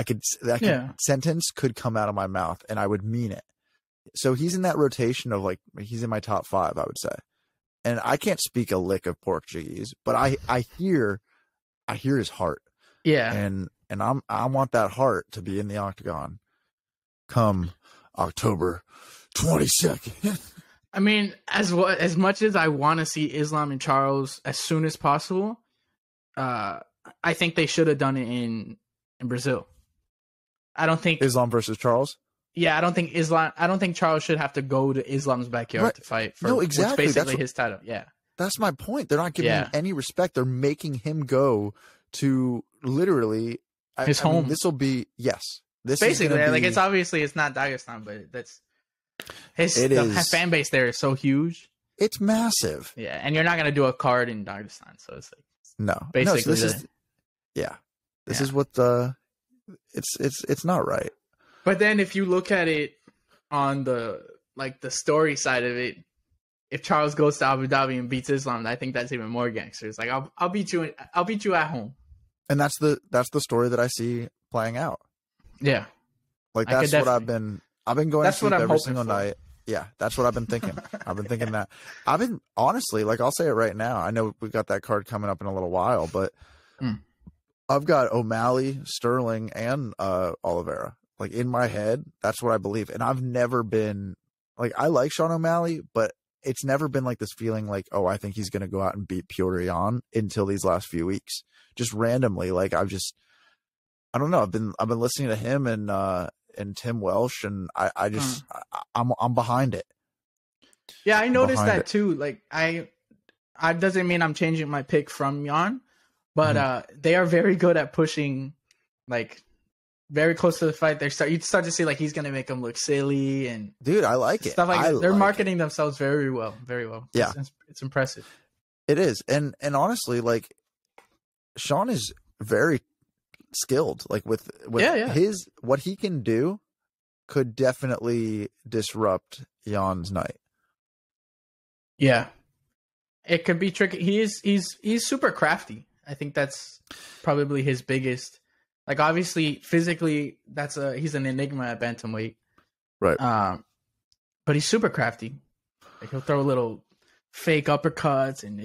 A: sentence could come out of my mouth and I would mean it. So he's in that rotation of like he's in my top 5, I would say. And I can't speak a lick of Portuguese, but I hear his heart.
B: Yeah.
A: And I want that heart to be in the octagon come October 22nd.
B: I mean, as much as I want to see Islam and Charles as soon as possible, I think they should have done it in Brazil. I don't think
A: Islam versus Charles.
B: Yeah, I don't think Charles should have to go to Islam's backyard to fight for what's basically his title. Yeah.
A: That's my point. They're not giving him any respect. They're making him go to literally
B: his home.
A: This will be This
B: basically like it's not Dagestan, but that's the fan base there is so huge.
A: It's massive.
B: Yeah, and you're not gonna do a card in Dagestan, so it's like
A: no. So this is what the it's not right.
B: But then if you look at it on the story side of it, if Charles goes to Abu Dhabi and beats Islam, I think that's even more gangsters. Like I'll beat you at home.
A: And that's the story that I see playing out.
B: Yeah.
A: Like that's what I've been going to sleep every single night. Yeah, that's what I've been thinking. I've been thinking that. I've been honestly, like I'll say it right now. I know we've got that card coming up in a little while, but I've got O'Malley, Sterling, and Oliveira. Like in my head, that's what I believe. And I've never been like, I like Sean O'Malley, but it's never been like this feeling like, oh, I think he's going to go out and beat Piotr Jan until these last few weeks. Just randomly, like I don't know. I've been listening to him and Tim Welsh, and I'm behind it.
B: Yeah, I noticed that too. Like I doesn't mean I'm changing my pick from Jan, but they are very good at pushing, like very close to the fight. You start to see like he's gonna make them look silly and
A: dude, I like it.
B: Stuff like that. They're marketing themselves very well, very well.
A: Yeah,
B: it's impressive.
A: It is, and honestly, like Sean is very skilled. Like with his what he can do could definitely disrupt Jan's night.
B: Yeah, it could be tricky. He's super crafty. I think that's probably his biggest. Like obviously, physically, he's an enigma at bantamweight,
A: right?
B: But he's super crafty. Like he'll throw little fake uppercuts, and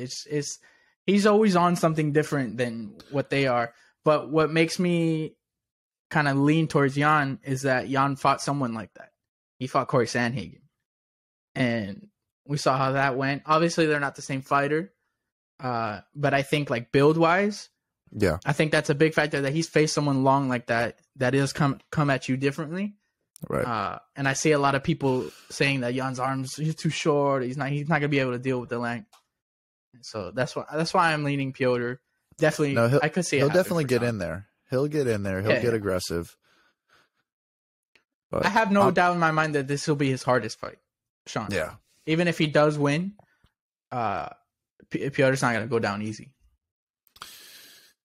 B: he's always on something different than what they are. But what makes me kind of lean towards Jan is that Jan fought someone like that. He fought Corey Sandhagen, and we saw how that went. Obviously, they're not the same fighter, but I think like build wise.
A: Yeah,
B: I think that's a big factor that he's faced someone long like that is come at you differently.
A: Right.
B: And I see a lot of people saying that Jan's arms he's too short. He's not gonna be able to deal with the length. So that's why I'm leaning Piotr. Definitely,
A: no,
B: I could see
A: he'll definitely get in there. He'll get in there. He'll get aggressive. But
B: I have no doubt in my mind that this will be his hardest fight, Sean.
A: Yeah.
B: Even if he does win, Piotr's not gonna go down easy.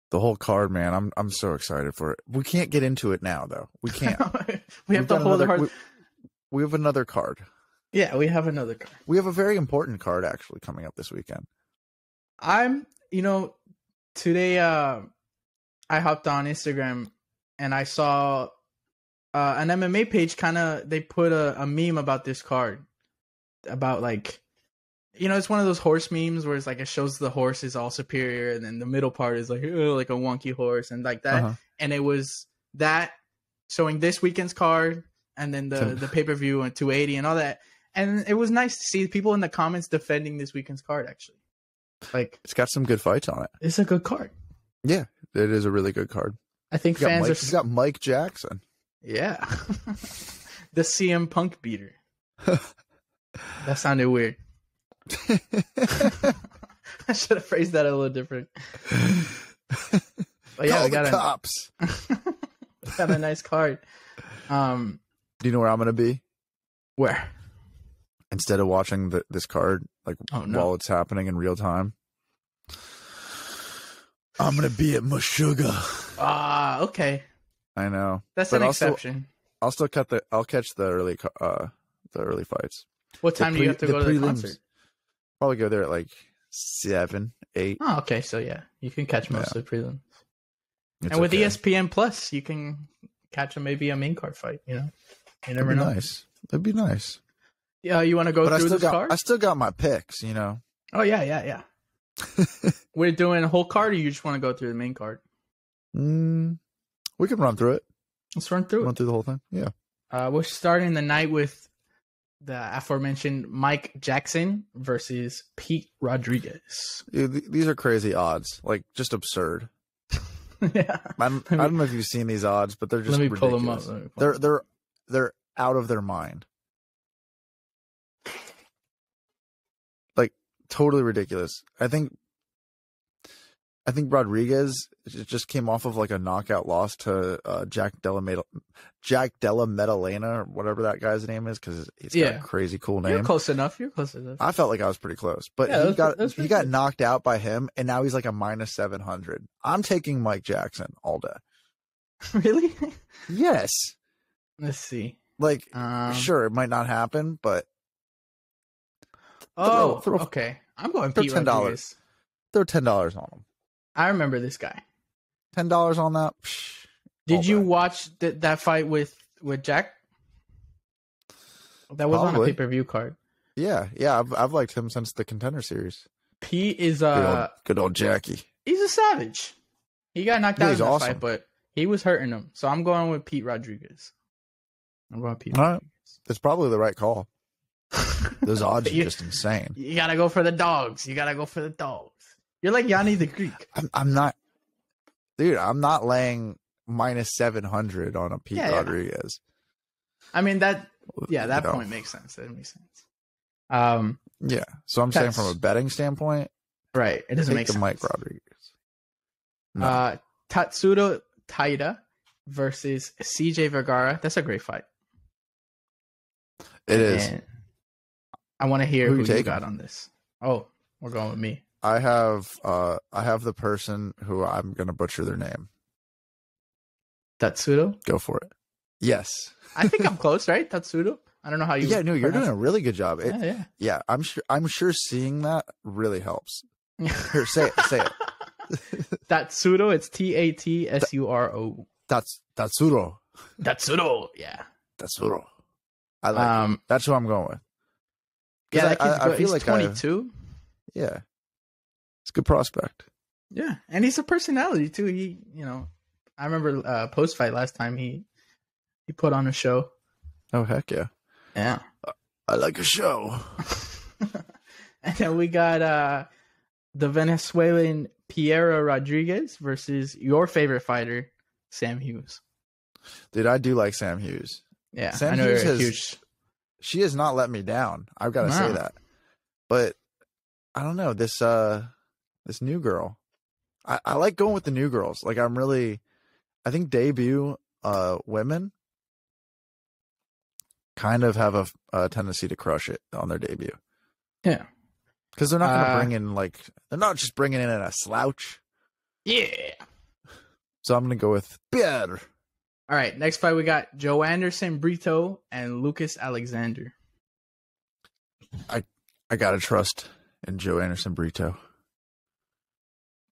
A: The whole card, man. I'm so excited for it. We can't get into it now, though. We can't.
B: We have to hold it.
A: We have another card.
B: Yeah, we have another card.
A: We have a very important card actually coming up this weekend.
B: Today I hopped on Instagram and I saw an MMA page they put a meme about this card. About like, it's one of those horse memes where it's like it shows the horse is all superior and then the middle part is like a wonky horse and like that. And it was that showing this weekend's card and then the pay-per-view and 280 and all that. And it was nice to see people in the comments defending this weekend's card actually. Like
A: it's got some good fights on it.
B: It's a good card.
A: Yeah, it is a really good card.
B: I think
A: He's got Mike Jackson.
B: Yeah. The CM Punk beater. That sounded weird. I should have phrased that a little different. But yeah,
A: we got cops.
B: Got a nice card.
A: Do you know where I'm gonna be?
B: Where?
A: Instead of watching this card, while it's happening in real time, I'm gonna be at Meshuggah.
B: Ah, okay.
A: I know.
B: That's an exception.
A: I'll still I'll catch the early fights.
B: What time do you have to go to the concert?
A: Probably go there at 7, 8.
B: Oh, okay. So yeah, you can catch most of the prelims.
A: And
B: with ESPN Plus, you can catch maybe a main card fight. You never know.
A: Nice. That'd be nice.
B: Yeah, you want to go through this card?
A: I still got my picks.
B: Oh yeah. We're doing a whole card, or you just want to go through the main card?
A: We can run through it.
B: Let's run through it.
A: Run through the whole thing. Yeah.
B: We're starting the night with the aforementioned Mike Jackson versus Pete Rodriguez.
A: These are crazy odds, just absurd.
B: Yeah.
A: I don't know if you've seen these odds, but they're just ridiculous.
B: Pull them up.
A: They're out of their mind. Totally ridiculous. I think I think Rodriguez just came off of like a knockout loss to Jack Della Maddalena, or whatever that guy's name is, because he's got a crazy cool name.
B: You're close enough.
A: I felt like I was pretty close, but he got knocked out by him, and now he's like a minus 700. I'm taking Mike Jackson all day.
B: Really?
A: Yes.
B: Let's see.
A: Like, sure, it might not happen, but
B: okay. I'm going Pete Rodriguez.
A: Throw $10 on him.
B: I remember this guy.
A: $10 on that.
B: Did you watch that fight with Jack? That was
A: Probably.
B: on a pay-per-view card.
A: Yeah. I've liked him since the Contender Series.
B: Pete is
A: good old Jackie.
B: He's a savage. He got knocked out in that
A: awesome.
B: fight, but he was hurting him. So I'm going with Pete Rodriguez.
A: All right. It's probably the right call. Those odds are just insane.
B: You gotta go for the dogs. You're like Yanni the Greek.
A: I'm not, dude. I'm not laying minus 700 on a Pete Rodriguez.
B: I mean that point makes sense. That makes sense.
A: Yeah. So I'm saying from a betting standpoint,
B: right? It doesn't make sense.
A: Mike Rodriguez. No.
B: Tatsudo Taira versus CJ Vergara. That's a great fight.
A: It is.
B: I want to hear who you got on this. Oh, we're going with me.
A: I have the person who I'm gonna butcher their name.
B: Tatsudo?
A: Go for it. Yes.
B: I think I'm close, right? Tatsudo? I don't know how you.
A: Yeah, no, you're doing a really good job.
B: Yeah.
A: I'm sure seeing that really helps. Here, say it.
B: Tatsuro. It's Tatsuro.
A: Tatsuro.
B: Tatsuro. Yeah.
A: Tatsuro. I like it. That's who I'm going with.
B: Yeah,
A: I feel
B: he's 22.
A: Yeah. It's a good prospect.
B: Yeah, and he's a personality too. He, I remember post fight last time he put on a show.
A: Oh heck yeah!
B: Yeah,
A: I like a show.
B: And then we got the Venezuelan Piera Rodriguez versus your favorite fighter, Sam Hughes.
A: Dude, I do like Sam Hughes.
B: Yeah,
A: Sam
B: I know
A: Hughes
B: you're huge.
A: She has not let me down. I've got to say that. But I don't know this new girl. I like going with the new girls. Like I think debut women kind of have a tendency to crush it on their debut.
B: Yeah,
A: because they're not going to bring in they're not just bringing in a slouch.
B: Yeah.
A: So I'm going to go with Pierre.
B: All right, next fight we got Joe Anderson Brito and Lucas Alexander.
A: I gotta trust in Joe Anderson Brito.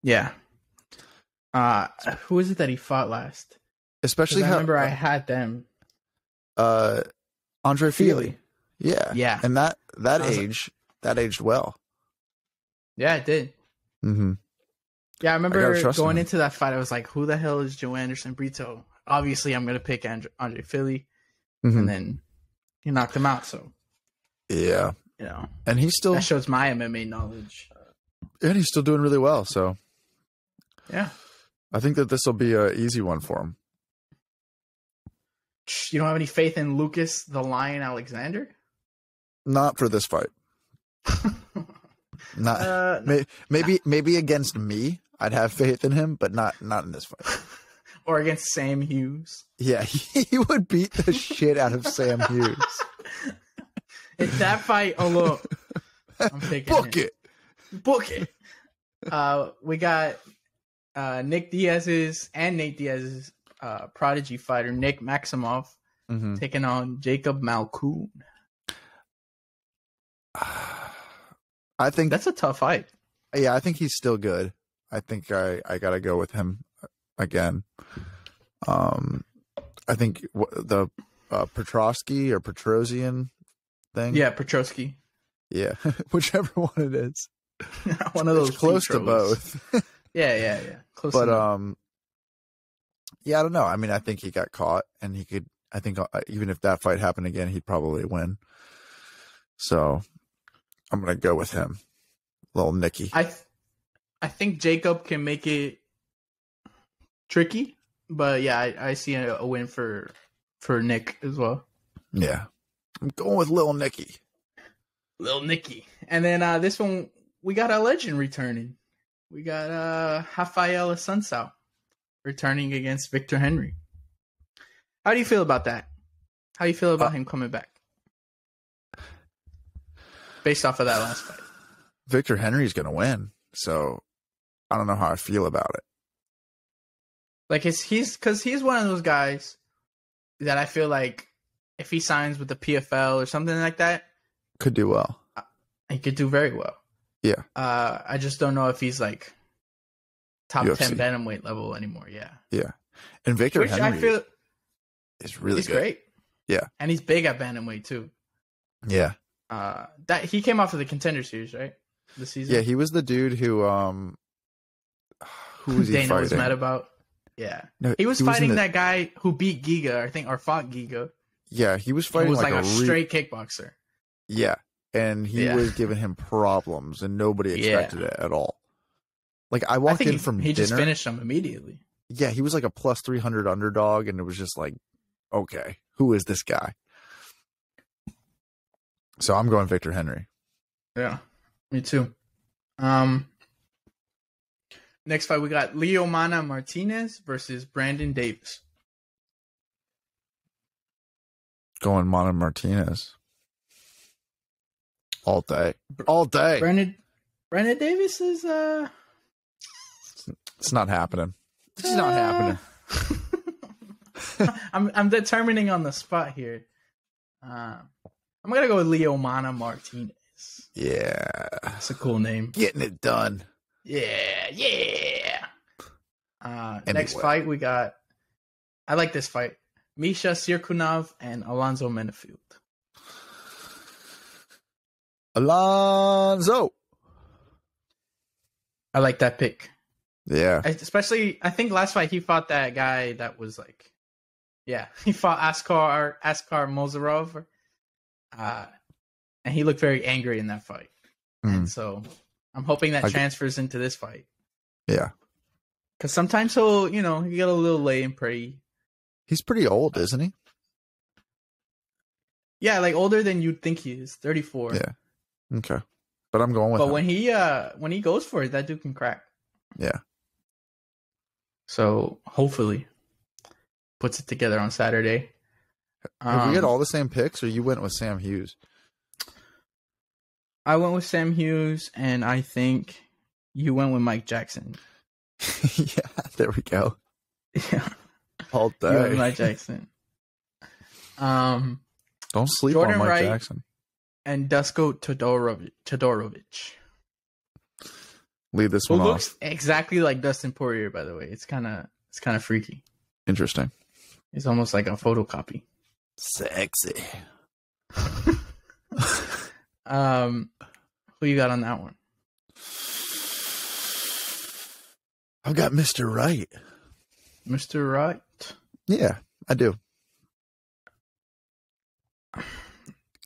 B: Yeah. Who is it that he fought last?
A: Especially
B: I remember I had them.
A: Andre Feely.
B: Yeah.
A: And that aged well.
B: Yeah, it did.
A: Mm-hmm.
B: Yeah, I remember going into that fight. I was like, "Who the hell is Joe Anderson Brito?" Obviously, I'm gonna pick Andre Feely, and then he knocked him out. So,
A: yeah, and he's still
B: that shows my MMA knowledge.
A: And he's still doing really well. So,
B: yeah,
A: I think that this will be an easy one for him.
B: You don't have any faith in Lucas the Lion Alexander?
A: Not for this fight. Not maybe against me, I'd have faith in him, but not in this fight.
B: Or against Sam Hughes.
A: Yeah, he would beat the shit out of Sam Hughes.
B: If that fight alone, I'm taking Book it. We got Nate Diaz's prodigy fighter, Nick Maximoff, taking on Jacob Malkoun.
A: I think
B: that's a tough fight.
A: Yeah, I think he's still good. I think I got to go with him again. I think the Petrosky or Petrosian thing.
B: Yeah, Petrosky.
A: Yeah, whichever one it is.
B: One of those
A: close to both.
B: Yeah. Close.
A: But yeah, I don't know. I mean, I think he got caught, and he could. I think even if that fight happened again, he'd probably win. So I'm gonna go with him, little Nicky.
B: I think Jacob can make it tricky, but yeah, I see a win for Nick as well.
A: Yeah, I'm going with little Nicky.
B: Little Nicky. And then this one, we got a legend returning. we got Rafael Assunção returning against Victor Henry. How do you feel about that? How do you feel about him coming back? Based off of that last fight.
A: Victor Henry's going to win, so I don't know how I feel about it.
B: Like, he's one of those guys that I feel like if he signs with the PFL or something like that,
A: could do well.
B: He could do very well.
A: Yeah.
B: I just don't know if he's like top
A: UFC.
B: 10 bantamweight level anymore. Yeah.
A: Yeah. And Victor Henry
B: I feel
A: is really
B: he's
A: good.
B: great.
A: Yeah.
B: And he's big at bantamweight too.
A: Yeah.
B: That he came off of the Contender Series, right? This season.
A: Yeah, he was the dude who was he
B: Dana
A: fighting?
B: was mad about. Yeah.
A: No,
B: he was fighting that guy who beat Giga, I think, or fought Giga.
A: Yeah, he was fighting
B: was like a straight kickboxer.
A: Yeah. And he was giving him problems, and nobody expected it at all. Like, I walked in from dinner.
B: He just finished him immediately.
A: Yeah, he was like a plus 300 underdog, and it was just like, okay, who is this guy? So I'm going Victor Henry.
B: Yeah, me too. Next fight, we got Leo Mana Martinez versus Brandon Davis.
A: Going Mana Martinez. All day. All day.
B: Brandon Davis is
A: it's not happening. It's not happening.
B: I'm determining on the spot here. I'm gonna go with Leo Mana Martinez.
A: Yeah.
B: That's a cool name.
A: Getting it done.
B: Yeah.
A: Anyway.
B: Next fight we got, I like this fight. Misha Cirkunov and Alonzo Menefield.
A: Alonzo.
B: I like that pick.
A: Yeah.
B: Especially, I think last fight he fought that guy that was like, he fought Askar Mozarov. And he looked very angry in that fight. And so I'm hoping that transfers into this fight.
A: Yeah.
B: Because sometimes he'll get a little lay and pray.
A: He's pretty old, isn't he?
B: Yeah, like older than you'd think he is. 34.
A: Yeah. Okay. But I'm going with him.
B: But when he goes for it, that dude can crack.
A: Yeah.
B: So hopefully puts it together on Saturday.
A: Have we had all the same picks, or you went with Sam Hughes?
B: I went with Sam Hughes, and I think you went with Mike Jackson.
A: Yeah, there we go.
B: Yeah.
A: All day.
B: You went with Mike Jackson.
A: Don't sleep
B: Jordan
A: on Mike
B: Wright
A: Jackson.
B: And Dusko Todorovic.
A: Leave this one
B: Who
A: off.
B: looks exactly like Dustin Poirier, by the way. It's kind of freaky.
A: Interesting.
B: It's almost like a photocopy.
A: Sexy.
B: Who you got on that one?
A: I've got Mr. Right.
B: Mr. Right?
A: Yeah, I do.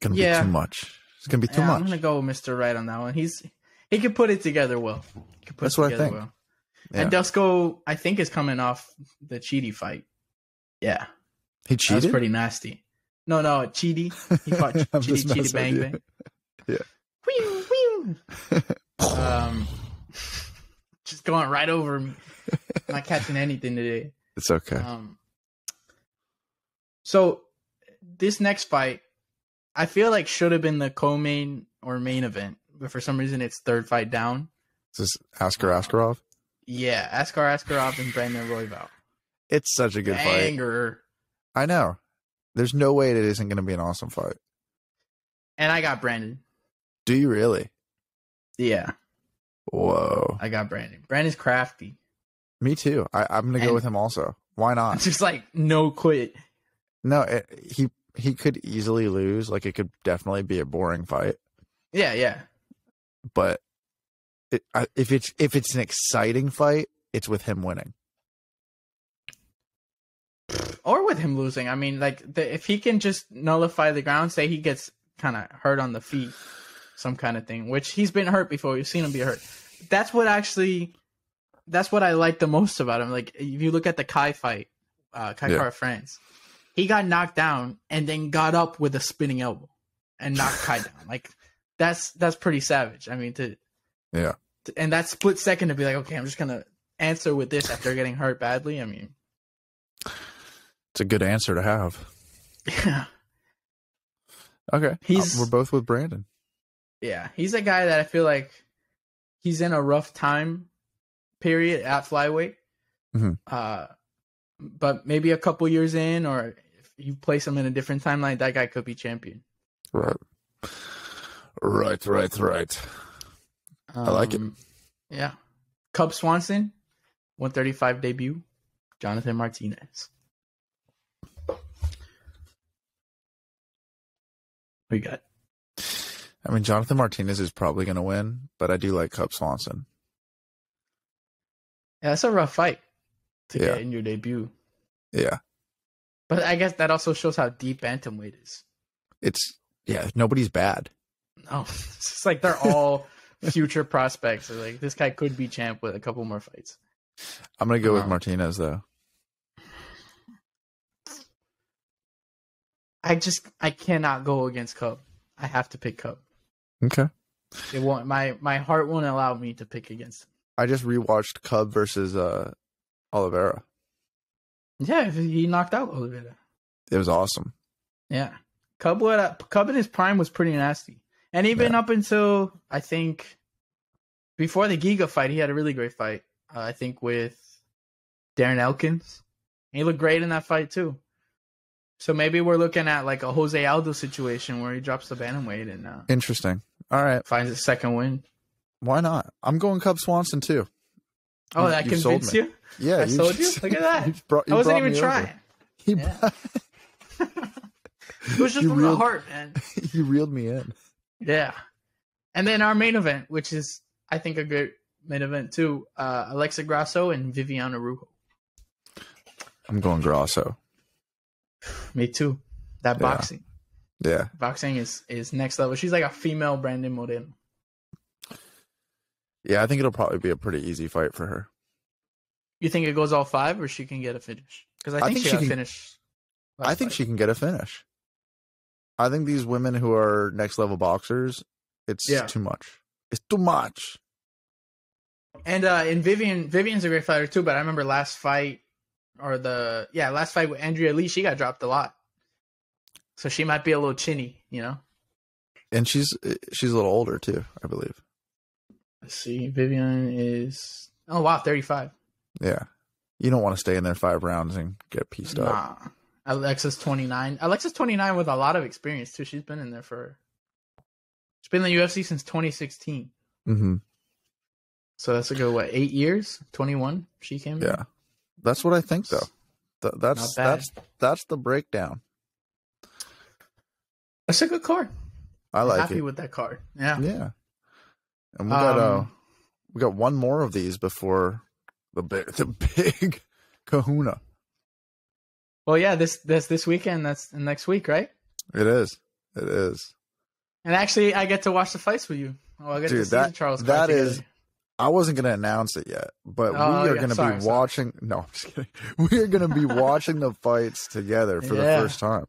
A: Gonna be too much. It's gonna be too much.
B: I'm gonna go with Mr. Right on that one. He could put it together well.
A: That's what I think.
B: Well.
A: Yeah.
B: And Dusko, I think, is coming off the Chidi fight. Yeah.
A: He cheated?
B: That was pretty nasty. No, Chidi. He fought Chidi Bang Bang.
A: Yeah.
B: Whew. Just going right over me. Not catching anything today.
A: It's okay.
B: So this next fight, I feel like should have been the co-main or main event, but for some reason it's third fight down.
A: Is this Askar Askarov?
B: Yeah, Askar Askarov and Brandon Royval.
A: It's such a good fight. I know. There's no way it isn't going to be an awesome fight.
B: And I got Brandon.
A: Do you really?
B: Yeah.
A: Whoa.
B: I got Brandon. Brandon's crafty.
A: Me too. I'm going to go with him also. Why not?
B: It's just like no quit.
A: No, he could easily lose. Like, it could definitely be a boring fight.
B: Yeah.
A: But if it's an exciting fight, it's with him winning.
B: Or with him losing. I mean, like, if he can just nullify the ground, say he gets kind of hurt on the feet, some kind of thing, which he's been hurt before. We've seen him be hurt. That's what I like the most about him. Like, if you look at the Kai fight, Kai France, he got knocked down and then got up with a spinning elbow and knocked Kai down. Like, that's pretty savage. I mean, to and that split second to be like, okay, I'm just gonna answer with this after getting hurt badly. I mean,
A: it's a good answer to have.
B: Yeah.
A: Okay, we're both with Brandon.
B: Yeah, he's a guy that I feel like he's in a rough time period at flyweight. But maybe a couple years in, or if you place him in a different timeline, that guy could be champion.
A: Right. I like it.
B: Yeah. Cub Swanson, 135 debut. Jonathan Martinez. We got.
A: I mean, Jonathan Martinez is probably going to win, but I do like Cub Swanson.
B: Yeah, that's a rough fight to get in your debut.
A: Yeah.
B: But I guess that also shows how deep bantamweight is.
A: Nobody's bad.
B: No, it's just like they're all future prospects. So like this guy could be champ with a couple more fights.
A: I'm going to go with Martinez, though.
B: I cannot go against Cub. I have to pick Cub.
A: Okay.
B: It won't. My heart won't allow me to pick against him.
A: I just rewatched Cub versus Oliveira.
B: Yeah, he knocked out Oliveira.
A: It was awesome.
B: Yeah, Cub in his prime was pretty nasty, and even up until I think before the Giga fight, he had a really great fight. I think with Darren Elkins, he looked great in that fight too. So maybe we're looking at like a Jose Aldo situation where he drops the bantamweight and
A: interesting. All right,
B: finds a second win.
A: Why not? I'm going Cub Swanson too.
B: Oh, that convinced you?
A: Yeah,
B: I sold you. Look at that. I wasn't even trying. It was just from the heart, man.
A: You reeled me in.
B: Yeah, and then our main event, which is I think a good main event too. Alexa Grasso and Viviane Araújo.
A: I'm going Grasso.
B: Me too. That boxing.
A: Yeah.
B: Boxing is next level. She's like a female Brandon Moreno.
A: Yeah, I think it'll probably be a pretty easy fight for her.
B: You think it goes all 5 or she can get a finish? Because I think she got a finish.
A: I think she can get a finish. I think these women who are next level boxers, it's too much. It's too much.
B: And Vivian's a great fighter too, but I remember last fight with Andrea Lee, she got dropped a lot. So she might be a little chinny, you know?
A: And she's a little older too, I believe.
B: Let's see. Vivian is 35.
A: Yeah. You don't want to stay in there 5 rounds and get pieced up.
B: Alexa's 29. Alexa's 29 with a lot of experience too. She's been in there she's been in the UFC since 2016.
A: Mm-hmm.
B: So that's a good 8 years? 21 she came in?
A: Yeah. That's what I think though. That's the breakdown.
B: That's a good card.
A: I like it.
B: Happy with that card. Yeah.
A: Yeah. And we got one more of these before the big kahuna.
B: Well, yeah, this weekend. That's next week, right?
A: It is.
B: And actually, I get to watch the fights with you. Oh, I get to see the Charles.
A: That is. I wasn't going to announce it yet, but we are going to be watching. No, I'm just kidding. We are going to be watching the fights together for the first time.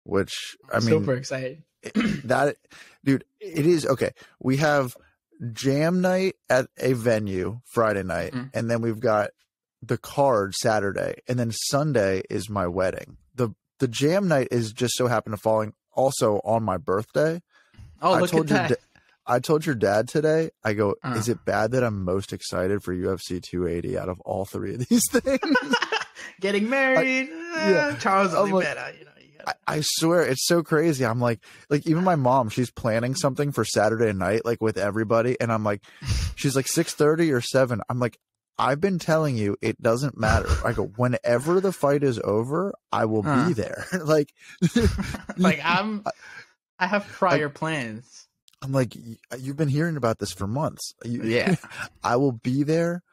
A: Which I'm
B: super excited.
A: Dude, it is okay. We have jam night at a venue Friday night, and then we've got the card Saturday, and then Sunday is my wedding. The jam night is just so happened to falling also on my birthday.
B: Oh, look at that.
A: I told your dad today, I go, is it bad that I'm most excited for UFC 280 out of all 3 of these things?
B: Getting married. Charles Oliveira, you know.
A: I swear it's so crazy. I'm like even my mom, she's planning something for Saturday night, like with everybody. And I'm like, she's like 6:30 or 7. I'm like, I've been telling you, it doesn't matter. I go, whenever the fight is over, I will be there. Like
B: I have prior plans.
A: I'm like, you've been hearing about this for months.
B: Yeah.
A: I will be there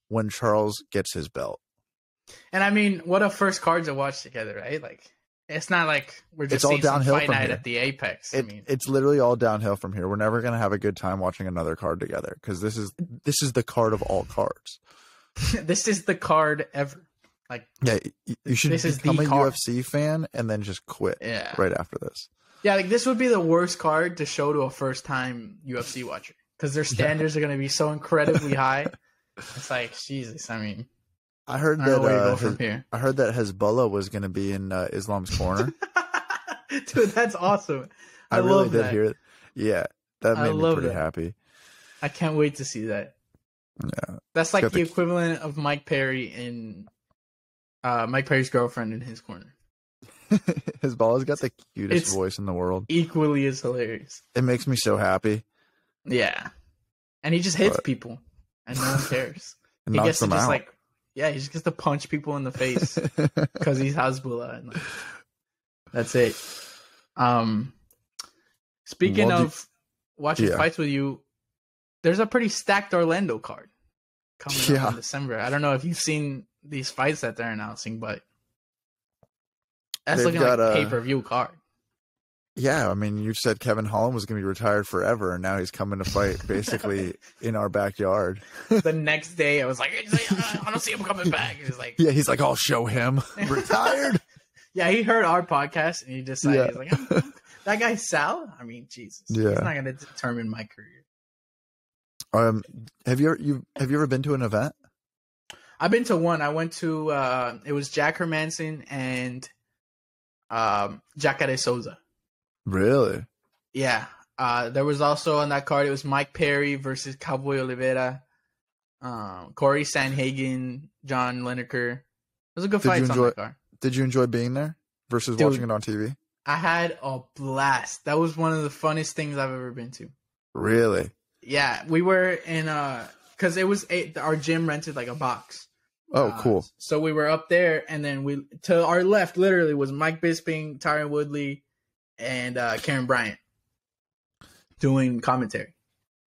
A: when Charles gets his belt.
B: And I mean, what a first card to watch together, right? Like, it's not like we're just seeing some fight night at the Apex.
A: It's literally all downhill from here. We're never going to have a good time watching another card together because this is the card of all cards.
B: This is the card ever. Like,
A: yeah, you should become a UFC fan and then just quit right after this.
B: Yeah, like this would be the worst card to show to a first-time UFC watcher. because their standards are going to be so incredibly high. It's like, Jesus, I mean,
A: I heard
B: I don't know where to go
A: that
B: from here.
A: I heard that Hezbollah was going to be in Islam's corner.
B: Dude, that's awesome. I
A: really
B: love
A: did
B: that.
A: hear it. Yeah, that made me pretty
B: that.
A: happy.
B: I can't wait to see that.
A: Yeah,
B: That's like the equivalent of Mike Perry and Mike Perry's girlfriend in his corner.
A: Hezbollah's got the cutest voice in the world.
B: Equally as hilarious.
A: It makes me so happy.
B: Yeah, and he just hits people, and no one cares. He gets to just out. He just gets to punch people in the face because he's Hezbollah, and that's it. Speaking of watching fights with you, there's a pretty stacked Orlando card coming up in December. I don't know if you've seen these fights that they're announcing, but that's looking like a pay-per-view card.
A: Yeah, I mean, you said Kevin Holland was going to be retired forever, and now he's coming to fight basically in our backyard.
B: The next day, I was like, I don't see him coming back. He's like,
A: yeah, he's like, I'll show him. Retired?
B: Yeah, he heard our podcast, and he decided, he's like, that guy Sal? I mean, Jesus. Yeah. He's not going to determine my career.
A: Have you ever been to an event?
B: I've been to one. I went to it was Jack Hermanson and Jacare Souza.
A: Really?
B: Yeah. There was also on that card, it was Mike Perry versus Cowboy Oliveira, Corey Sanhagen, John Lineker. It was a good fight on that card.
A: Did you enjoy being there versus watching it on TV?
B: I had a blast. That was one of the funnest things I've ever been to.
A: Really?
B: Yeah, we were in because it was our gym rented like a box.
A: Oh, cool.
B: So we were up there, and then to our left literally was Mike Bisping, Tyron Woodley, and Karen Bryant doing commentary.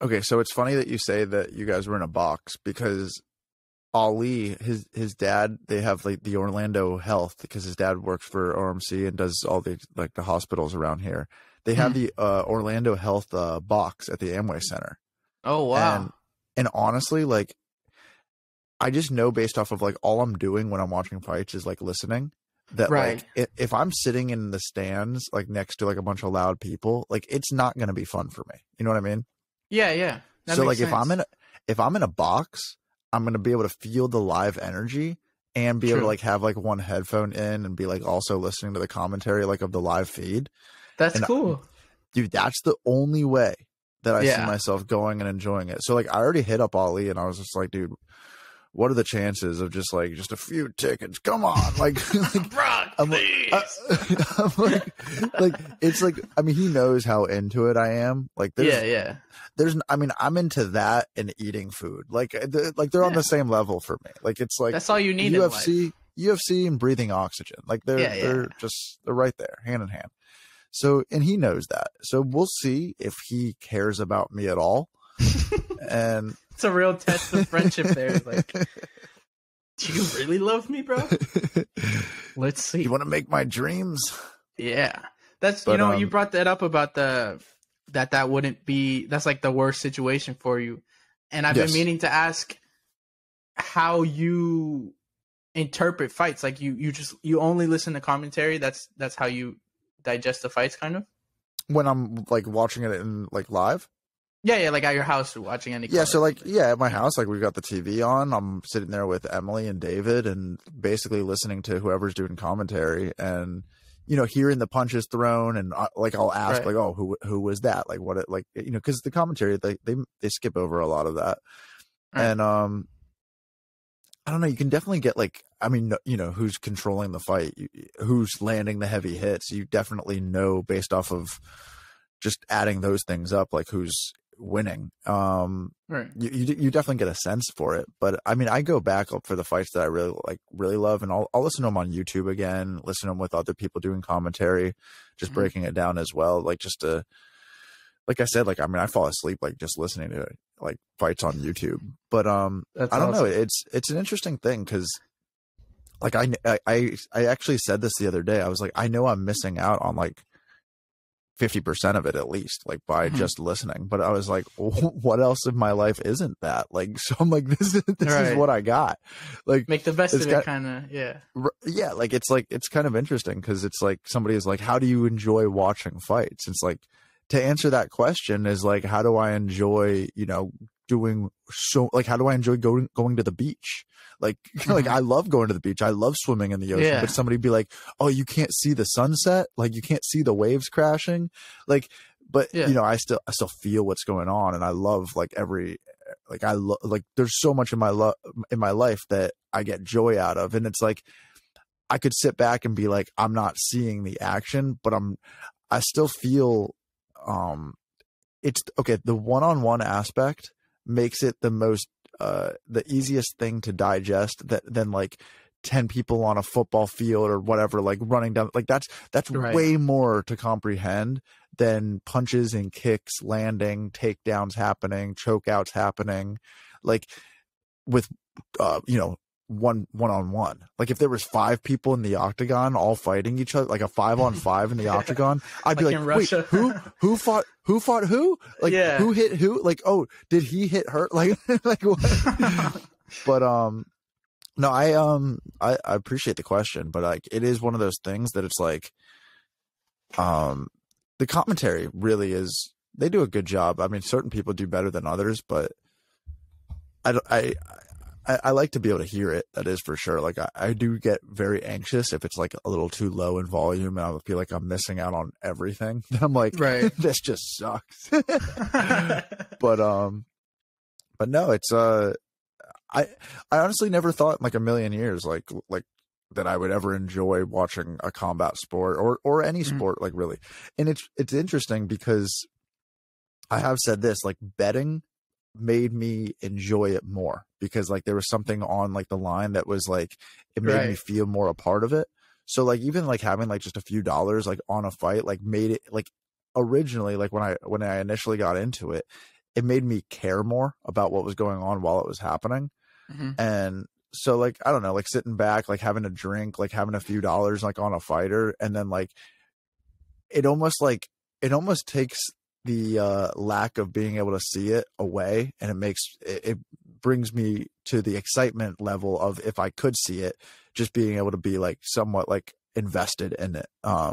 A: Okay, so it's funny that you say that you guys were in a box because Ali, his dad, they have like the Orlando Health because his dad works for OMC and does all the like the hospitals around here. They have the Orlando Health box at the Amway Center.
B: Oh, wow.
A: And honestly, like, I just know based off of like all I'm doing when I'm watching fights is like listening. That like if I'm sitting in the stands like next to like a bunch of loud people, like it's not going to be fun for me. You know what I mean?
B: Yeah, yeah.
A: So like sense. if I'm in a box, I'm going to be able to feel the live energy and be able to like have like one headphone in and be like also listening to the commentary like of the live feed.
B: That's cool.
A: Dude, that's the only way that I see myself going and enjoying it. So like I already hit up Ali and I was just like, dude, what are the chances of just a few tickets? Come on. Like
B: Brock,
A: I'm like, it's like, I mean, he knows how into it I am. Like I'm into that and eating food. Like they're on the same level for me. Like it's like
B: that's all you need
A: UFC and breathing oxygen. Like they're right there, hand in hand. So, and he knows that. So we'll see if he cares about me at all. And
B: it's a real test of friendship there. Like, do you really love me, bro? Let's see.
A: You want to make my dreams?
B: Yeah. You brought that up about that wouldn't be, that's like the worst situation for you. And I've been meaning to ask how you interpret fights. Like you only listen to commentary. That's how you digest the fights, kind of,
A: when I'm like watching it in like live.
B: Yeah, like at your house watching any.
A: Yeah, so like at my house, like we've got the TV on. I'm sitting there with Emily and David, and basically listening to whoever's doing commentary, and hearing the punches thrown, and like I'll ask like, oh, who was that? Like what? Because the commentary they skip over a lot of that, and I don't know. You can definitely get like, I mean, who's controlling the fight, who's landing the heavy hits. You definitely know based off of just adding those things up, like who's winning. You definitely get a sense for it. But I mean, I go back for the fights that I really love, and I'll listen to them on YouTube again, listen to them with other people doing commentary, just breaking it down as well. Like just to, like I said, like, I mean, I fall asleep, like just listening to like fights on YouTube, but I don't know. It's an interesting thing. Cause like, I actually said this the other day. I was like, I know I'm missing out on like 50% of it at least, like by just listening. But I was like, what else in my life isn't that? Like, so I'm like, this is what I got. Like,
B: make the best of it, kind of.
A: Yeah. Like, it's kind of interesting. Cause it's like, somebody is like, how do you enjoy watching fights? It's like, to answer that question is like, how do I enjoy, doing so, like, how do I enjoy going to the beach? Like, like I love going to the beach. I love swimming in the ocean, but somebody be like, oh, you can't see the sunset. Like you can't see the waves crashing. Like, but I still feel what's going on. And I love like like there's so much in my life that I get joy out of. And it's like, I could sit back and be like, I'm not seeing the action, but I still feel, it's okay. The one-on-one aspect makes it the easiest thing to digest than like 10 people on a football field or whatever, like running down, like that's right. Way more to comprehend than punches and kicks landing, takedowns happening, chokeouts happening, like with, one-on-one. Like if there was 5 people in the octagon all fighting each other, like a 5-on-5 in the octagon, I'd be like, wait, who fought who? Like who hit who? Like, oh, did he hit her? Like, like what? But no, I appreciate the question, but like it is one of those things that it's like, the commentary really is, they do a good job. I mean, certain people do better than others, but I like to be able to hear it. That is for sure. Like I do get very anxious if it's like a little too low in volume and I feel like I'm missing out on everything. Then I'm like, right. This just sucks. But no, it's, I honestly never thought in like a million years, like that I would ever enjoy watching a combat sport or any sport, like really. And it's interesting because I have said this, like betting made me enjoy it more because like there was something on like the line that was like, it made me feel more a part of it. So like even like having like just a few dollars like on a fight, like made it like originally, like when I initially got into it, it made me care more about what was going on while it was happening. And so like, I don't know, like sitting back, like having a drink, like having a few dollars like on a fighter. And then like, it almost takes the lack of being able to see it away, and it brings me to the excitement level of, if I could see it, just being able to be like somewhat like invested in it. I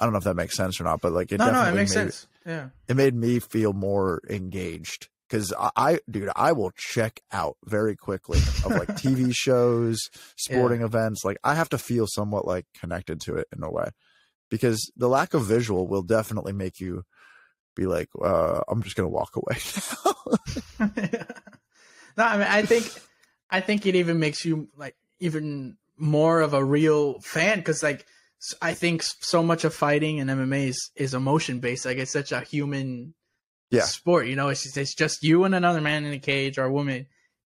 A: don't know if that makes sense or not, but like it makes sense. Yeah, it made me feel more engaged because I will check out very quickly of like TV shows, sporting events. Like I have to feel somewhat like connected to it in a way, because the lack of visual will definitely make you be like, I'm just gonna walk away now.
B: No, I mean, I think it even makes you like even more of a real fan, because like I think so much of fighting and MMA is emotion based. Like it's such a human sport, it's just you and another man in a cage or a woman,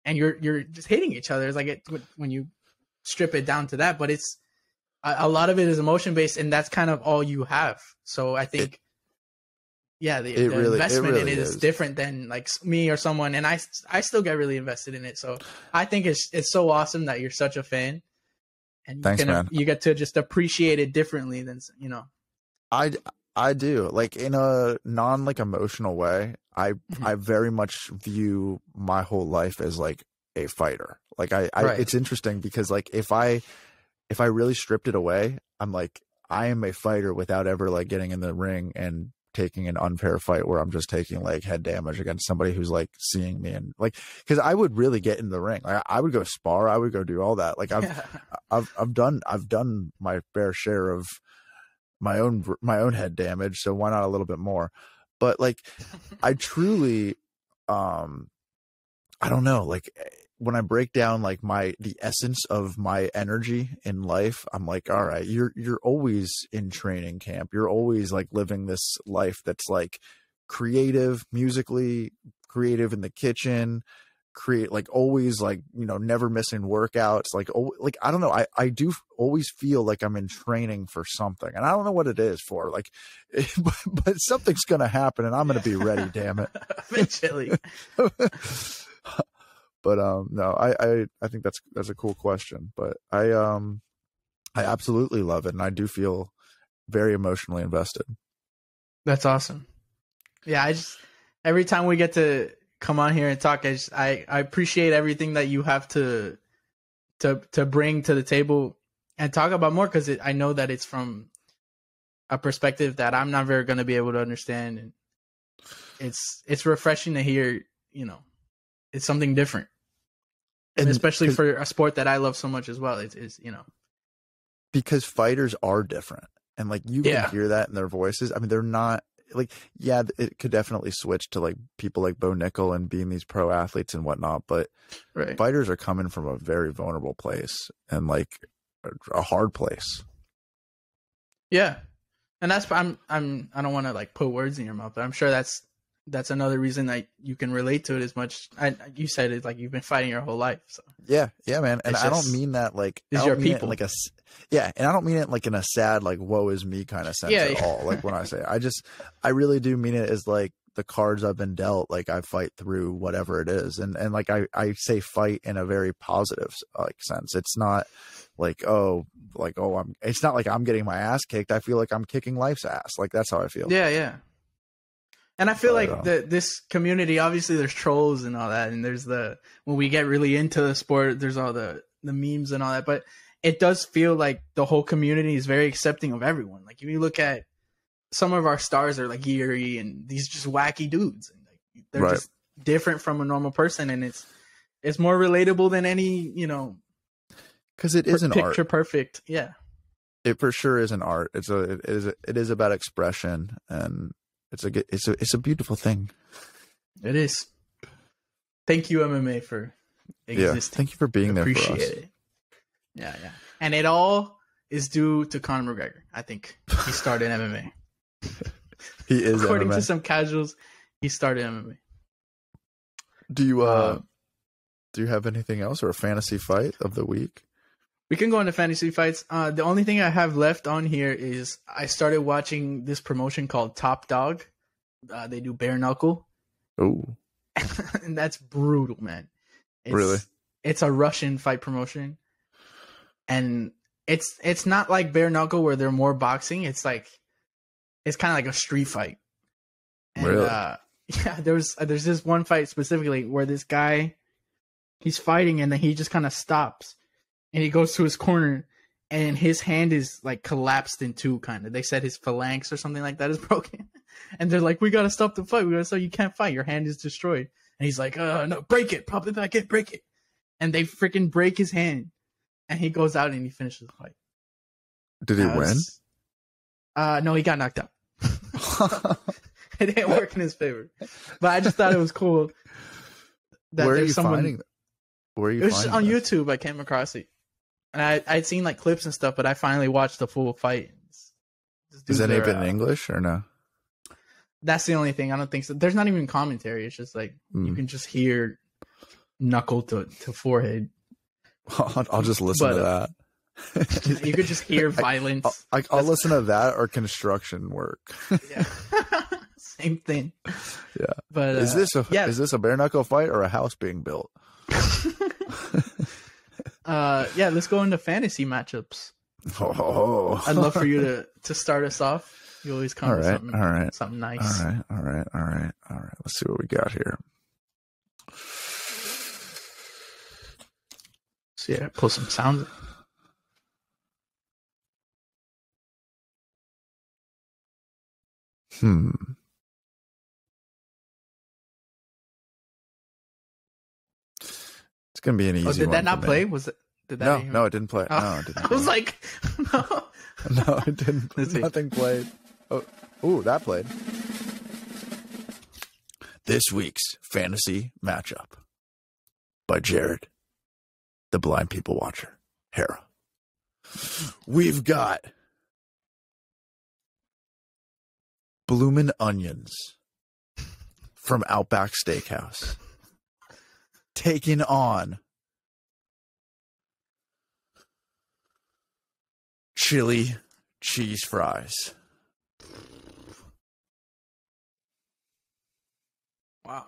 B: and you're just hitting each other. It's like when you strip it down to that, but it's a lot of it is emotion based, and that's kind of all you have. So I think. The investment in it is different than like me or someone, and I still get really invested in it. So I think it's so awesome that you're such a fan, and you get to just appreciate it differently than
A: I do, like in a non like emotional way. I very much view my whole life as like a fighter. Like I it's interesting because like if I really stripped it away, I'm like, I am a fighter without ever like getting in the ring and taking an unfair fight where I'm just taking like head damage against somebody who's like seeing me, and like, because I would really get in the ring. Like I would go spar, I would go do all that. Like I've done my fair share of my own head damage, so why not a little bit more? But like I truly I don't know, like when I break down like the essence of my energy in life, I'm like, all right, you're always in training camp. You're always like living this life that's like creative, musically creative in the kitchen, like always like, never missing workouts. Like, I don't know. I do always feel like I'm in training for something, and I don't know what it is for, like, but something's going to happen and I'm going to be ready. Damn it.
B: Eventually.
A: But no, I think that's a cool question, but I absolutely love it, and I do feel very emotionally invested.
B: That's awesome. Yeah, every time we get to come on here and talk, I appreciate everything that you have to bring to the table and talk about more, because I know that it's from a perspective that I'm never going to be able to understand, and it's refreshing to hear. It's something different, and especially for a sport that I love so much as well. It's
A: because fighters are different, and like you can hear that in their voices. I mean, they're not like it could definitely switch to like people like Bo Nickel and being these pro athletes and whatnot, but fighters are coming from a very vulnerable place and like a hard place.
B: Yeah, and that's I don't want to like put words in your mouth, but I'm sure that's another reason that you can relate to it as much. You said it like you've been fighting your whole life. So
A: yeah, man. And I don't mean that like
B: these are people.
A: Like and I don't mean it like in a sad like woe is me kind of sense at all. Like when I say I really do mean it as like the cards I've been dealt. Like I fight through whatever it is, and like I say fight in a very positive like sense. It's not like it's not like I'm getting my ass kicked. I feel like I'm kicking life's ass. Like that's how I feel.
B: Yeah. And I feel like this community, obviously there's trolls and all that. And there's when we get really into the sport, there's all the memes and all that. But it does feel like the whole community is very accepting of everyone. Like if you look at some of our stars are like Yuri and these just wacky dudes. And like, they're just different from a normal person. And it's more relatable than any,
A: because it is an art.
B: Picture perfect. Yeah.
A: It for sure is an art. It is about expression, and it's a beautiful thing.
B: It is. Thank you, MMA, for existing.
A: Yeah, thank you for being there for us.
B: Appreciate it. Yeah. And it all is due to Conor McGregor. I think he started MMA.
A: He is
B: According
A: MMA.
B: to some casuals, he started MMA.
A: Do you have anything else or a fantasy fight of the week?
B: We can go into fantasy fights. The only thing I have left on here is I started watching this promotion called Top Dog. They do bare knuckle.
A: Oh.
B: And that's brutal, man.
A: Really?
B: It's a Russian fight promotion. And it's not like bare knuckle where they're more boxing. It's kind of like a street fight. And,
A: really?
B: There's this one fight specifically where this guy, he's fighting and then he just kind of stops. And he goes to his corner, and his hand is like collapsed in two, kind of. They said his phalanx or something like that is broken. And they're like, "We gotta stop the fight. You can't fight. Your hand is destroyed." And he's like, "No, break it. Pop it back in, break it." And they freaking break his hand, and he goes out and he finishes the fight.
A: Did he win?
B: No, he got knocked out. It didn't work in his favor. But I just thought it was cool.
A: Where are you finding that?
B: It was on YouTube. I came across it. And I'd seen like clips and stuff, but I finally watched the full fight.
A: Is any of it in English or no?
B: That's the only thing. I don't think so. There's not even commentary. It's just like you can just hear knuckle to forehead.
A: I'll just listen to that.
B: You could just hear violence.
A: I'll listen to that or construction work.
B: Yeah. Same thing.
A: Yeah.
B: But
A: is this a bare knuckle fight or a house being built?
B: Let's go into fantasy matchups.
A: Oh.
B: I'd love for you to start us off. You always come with something nice.
A: All right. Let's see what we got here.
B: So pull some sounds.
A: It's gonna be an easy one.
B: Did that not play? Was it?
A: No, it didn't play.
B: Oh.
A: No, it didn't.
B: I was like, no.
A: No, it didn't. Nothing played. Oh, that played. This week's fantasy matchup by Jared, the Blind People Watcher, Hera. We've got Bloomin Onions from Outback Steakhouse taking on chili cheese fries.
B: Wow.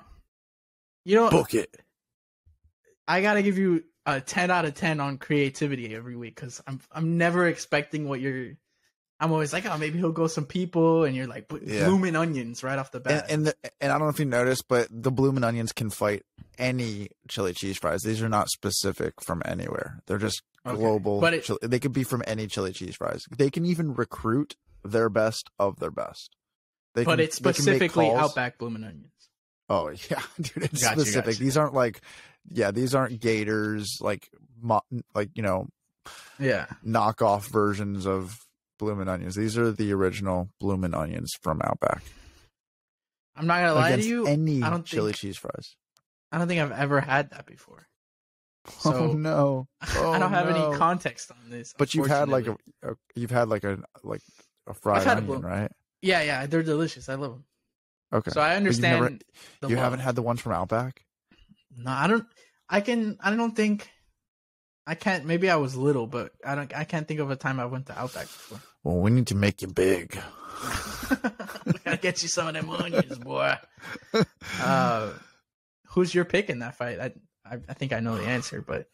A: Book it.
B: I gotta give you a 10 out of 10 on creativity every week because I'm never expecting what you're. I'm always like, oh, maybe he'll go some people, and you're like, Bloomin Onions right off the bat.
A: And I don't know if you noticed, but the Bloomin Onions can fight any chili cheese fries. These are not specific from anywhere. They're just global.
B: But
A: they could be from any chili cheese fries. They can even recruit their best of their best.
B: But it's specifically Outback Bloomin' Onions.
A: Oh yeah, dude, it's
B: Gotcha,
A: specific.
B: gotcha.
A: These aren't like, these aren't Gators, like knockoff versions of Bloomin' Onions. These are the original Bloomin' Onions from Outback.
B: I'm not gonna lie to you.
A: Any chili cheese fries.
B: I don't think I've ever had that before. So
A: oh no!
B: I don't have any context on this.
A: But you've had like a fried onion, right?
B: Yeah, they're delicious. I love them.
A: Okay,
B: so I understand.
A: You haven't had the ones from Outback?
B: No, I don't. I don't think. I can't. Maybe I was little, but I can't think of a time I went to Outback before.
A: Well, we need to make you big.
B: We gotta get you some of them onions, boy. Who's your pick in that fight? I think I know the answer, but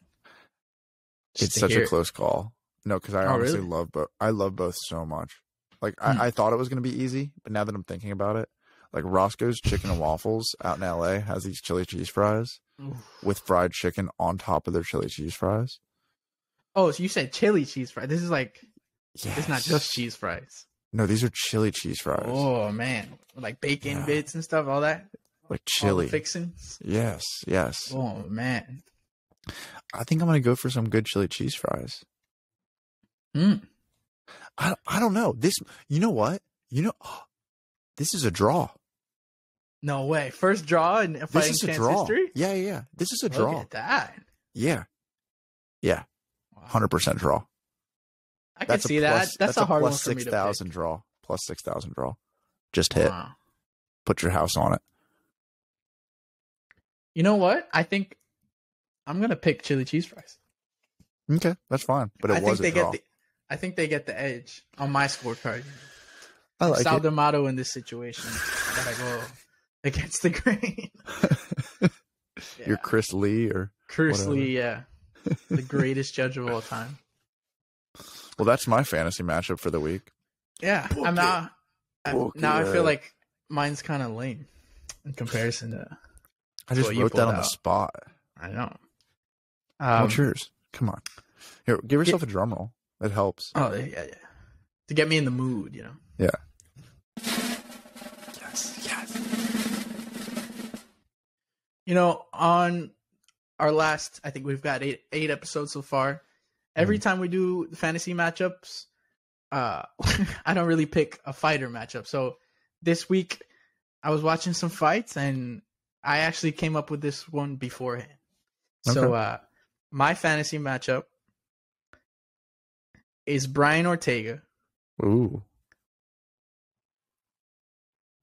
A: it's such a close call. No, because I honestly love both. I love both so much. Like I thought it was gonna be easy, but now that I'm thinking about it, like Roscoe's Chicken and Waffles out in LA has these chili cheese fries with fried chicken on top of their chili cheese fries.
B: Oh, so you said chili cheese fries? This is like, it's not just cheese fries.
A: No, these are chili cheese fries.
B: Oh man, like bacon bits and stuff, all that.
A: Like chili
B: all the fixings.
A: Yes.
B: Oh man,
A: I think I'm gonna go for some good chili cheese fries. I don't know this. You know what? This is a draw.
B: No way! First draw in Fighting Chance history.
A: Yeah. This is a draw.
B: Look at that.
A: Yeah. 100% draw.
B: I can see that. That's a hard one
A: plus
B: for me to
A: 6,000 draw. Plus 6,000 draw. Just hit. Wow. Put your house on it.
B: You know what? I think I'm gonna pick chili cheese fries.
A: Okay, that's fine. But I
B: think they get the edge on my scorecard.
A: I like
B: Sal D'Amato in this situation. Gotta go against the grain.
A: You're Chris Lee or
B: Chris Lee, yeah. The greatest judge of all time.
A: Well, that's my fantasy matchup for the week.
B: Yeah. Now I feel like mine's kind of lame in comparison to
A: I just wrote that on the spot.
B: I know.
A: What's yours? Come on. Here, give yourself a drum roll. It helps.
B: Oh, yeah. To get me in the mood, you know?
A: Yeah.
B: Yes. You know, on our last, I think we've got eight episodes so far. Every time we do the fantasy matchups, I don't really pick a fighter matchup. So this week, I was watching some fights, and I actually came up with this one beforehand. Okay. So my fantasy matchup is Brian Ortega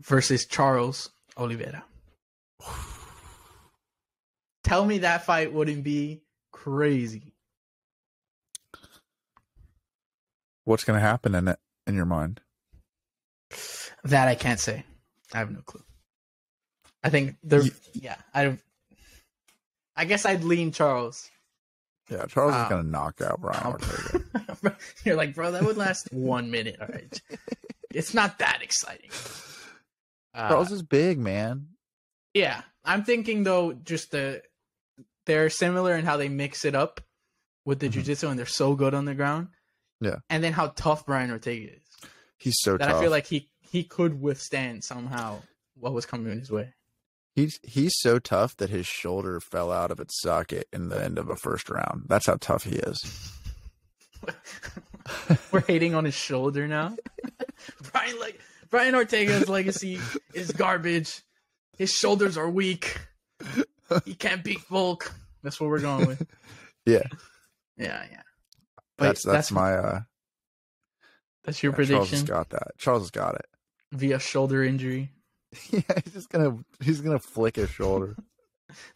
B: versus Charles Oliveira. Tell me that fight wouldn't be crazy.
A: What's going to happen in it, in your mind?
B: That I can't say. I have no clue. I think I guess I'd lean Charles.
A: Yeah, Charles is going to knock out Brian Ortega.
B: You're like, bro, that would last 1 minute. All right. It's not that exciting.
A: Charles is big, man.
B: Yeah. I'm thinking, though, they're similar in how they mix it up with the jiu-jitsu, and they're so good on the ground.
A: Yeah.
B: And then how tough Brian Ortega is.
A: He's so tough.
B: I feel like he could withstand somehow what was coming his way.
A: He's so tough that his shoulder fell out of its socket in the end of a first round. That's how tough he is.
B: We're hating on his shoulder now. Brian Ortega's legacy is garbage. His shoulders are weak. He can't beat Volk. That's what we're going with.
A: Yeah.
B: But
A: that's my
B: that's your prediction.
A: Charles has got that. Charles has got it.
B: Via shoulder injury.
A: Yeah, he's gonna flick his shoulder.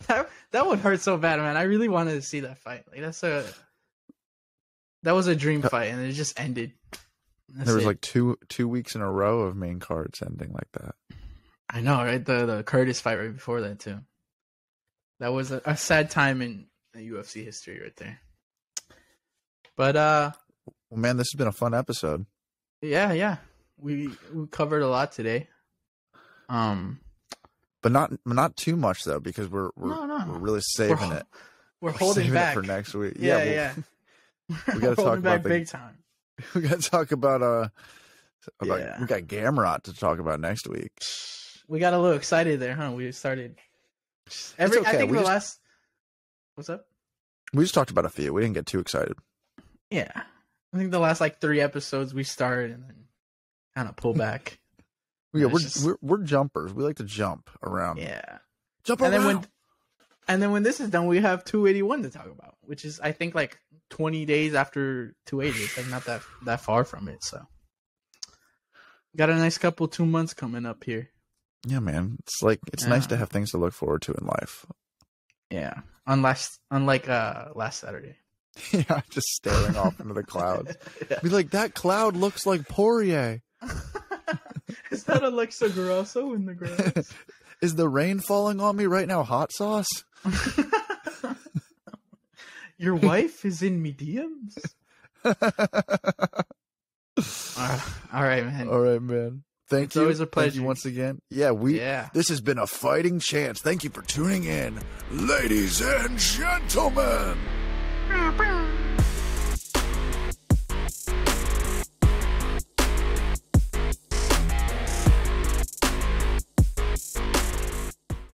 B: That would hurt so bad, man. I really wanted to see that fight. Like that was a dream fight, and it just ended.
A: There was like two weeks in a row of main cards ending like that.
B: I know, right? The Curtis fight right before that too. That was a sad time in UFC history right there. But
A: well, man, this has been a fun episode.
B: Yeah. We covered a lot today.
A: But not too much though, because we're really saving it.
B: We're holding back
A: for next week.
B: Yeah.
A: We got to talk about
B: big time.
A: We got to talk about We got Gamrot to talk about next week.
B: We got a little excited there, huh? We started I think last. What's up?
A: We just talked about a few. We didn't get too excited.
B: Yeah, I think the last 3 episodes we started and then kind of pull back.
A: Yeah, we're jumpers. We like to jump around.
B: Yeah,
A: jump around.
B: And then when this is done, we have 281 to talk about, which is I think 20 days after 280. It's not that far from it. So got a nice couple 2 months coming up here.
A: Yeah, man. It's nice to have things to look forward to in life.
B: Yeah, unlike last Saturday.
A: Yeah, just staring off into the clouds. Yeah. Be like, that cloud looks like Poirier.
B: Is that Alexa Grosso in the grass?
A: Is the rain falling on me right now? Hot sauce?
B: Your wife is in mediums? All right, man.
A: Thank you.
B: Always a pleasure.
A: Thank you once again. Yeah, This has been a fighting chance. Thank you for tuning in, ladies and gentlemen.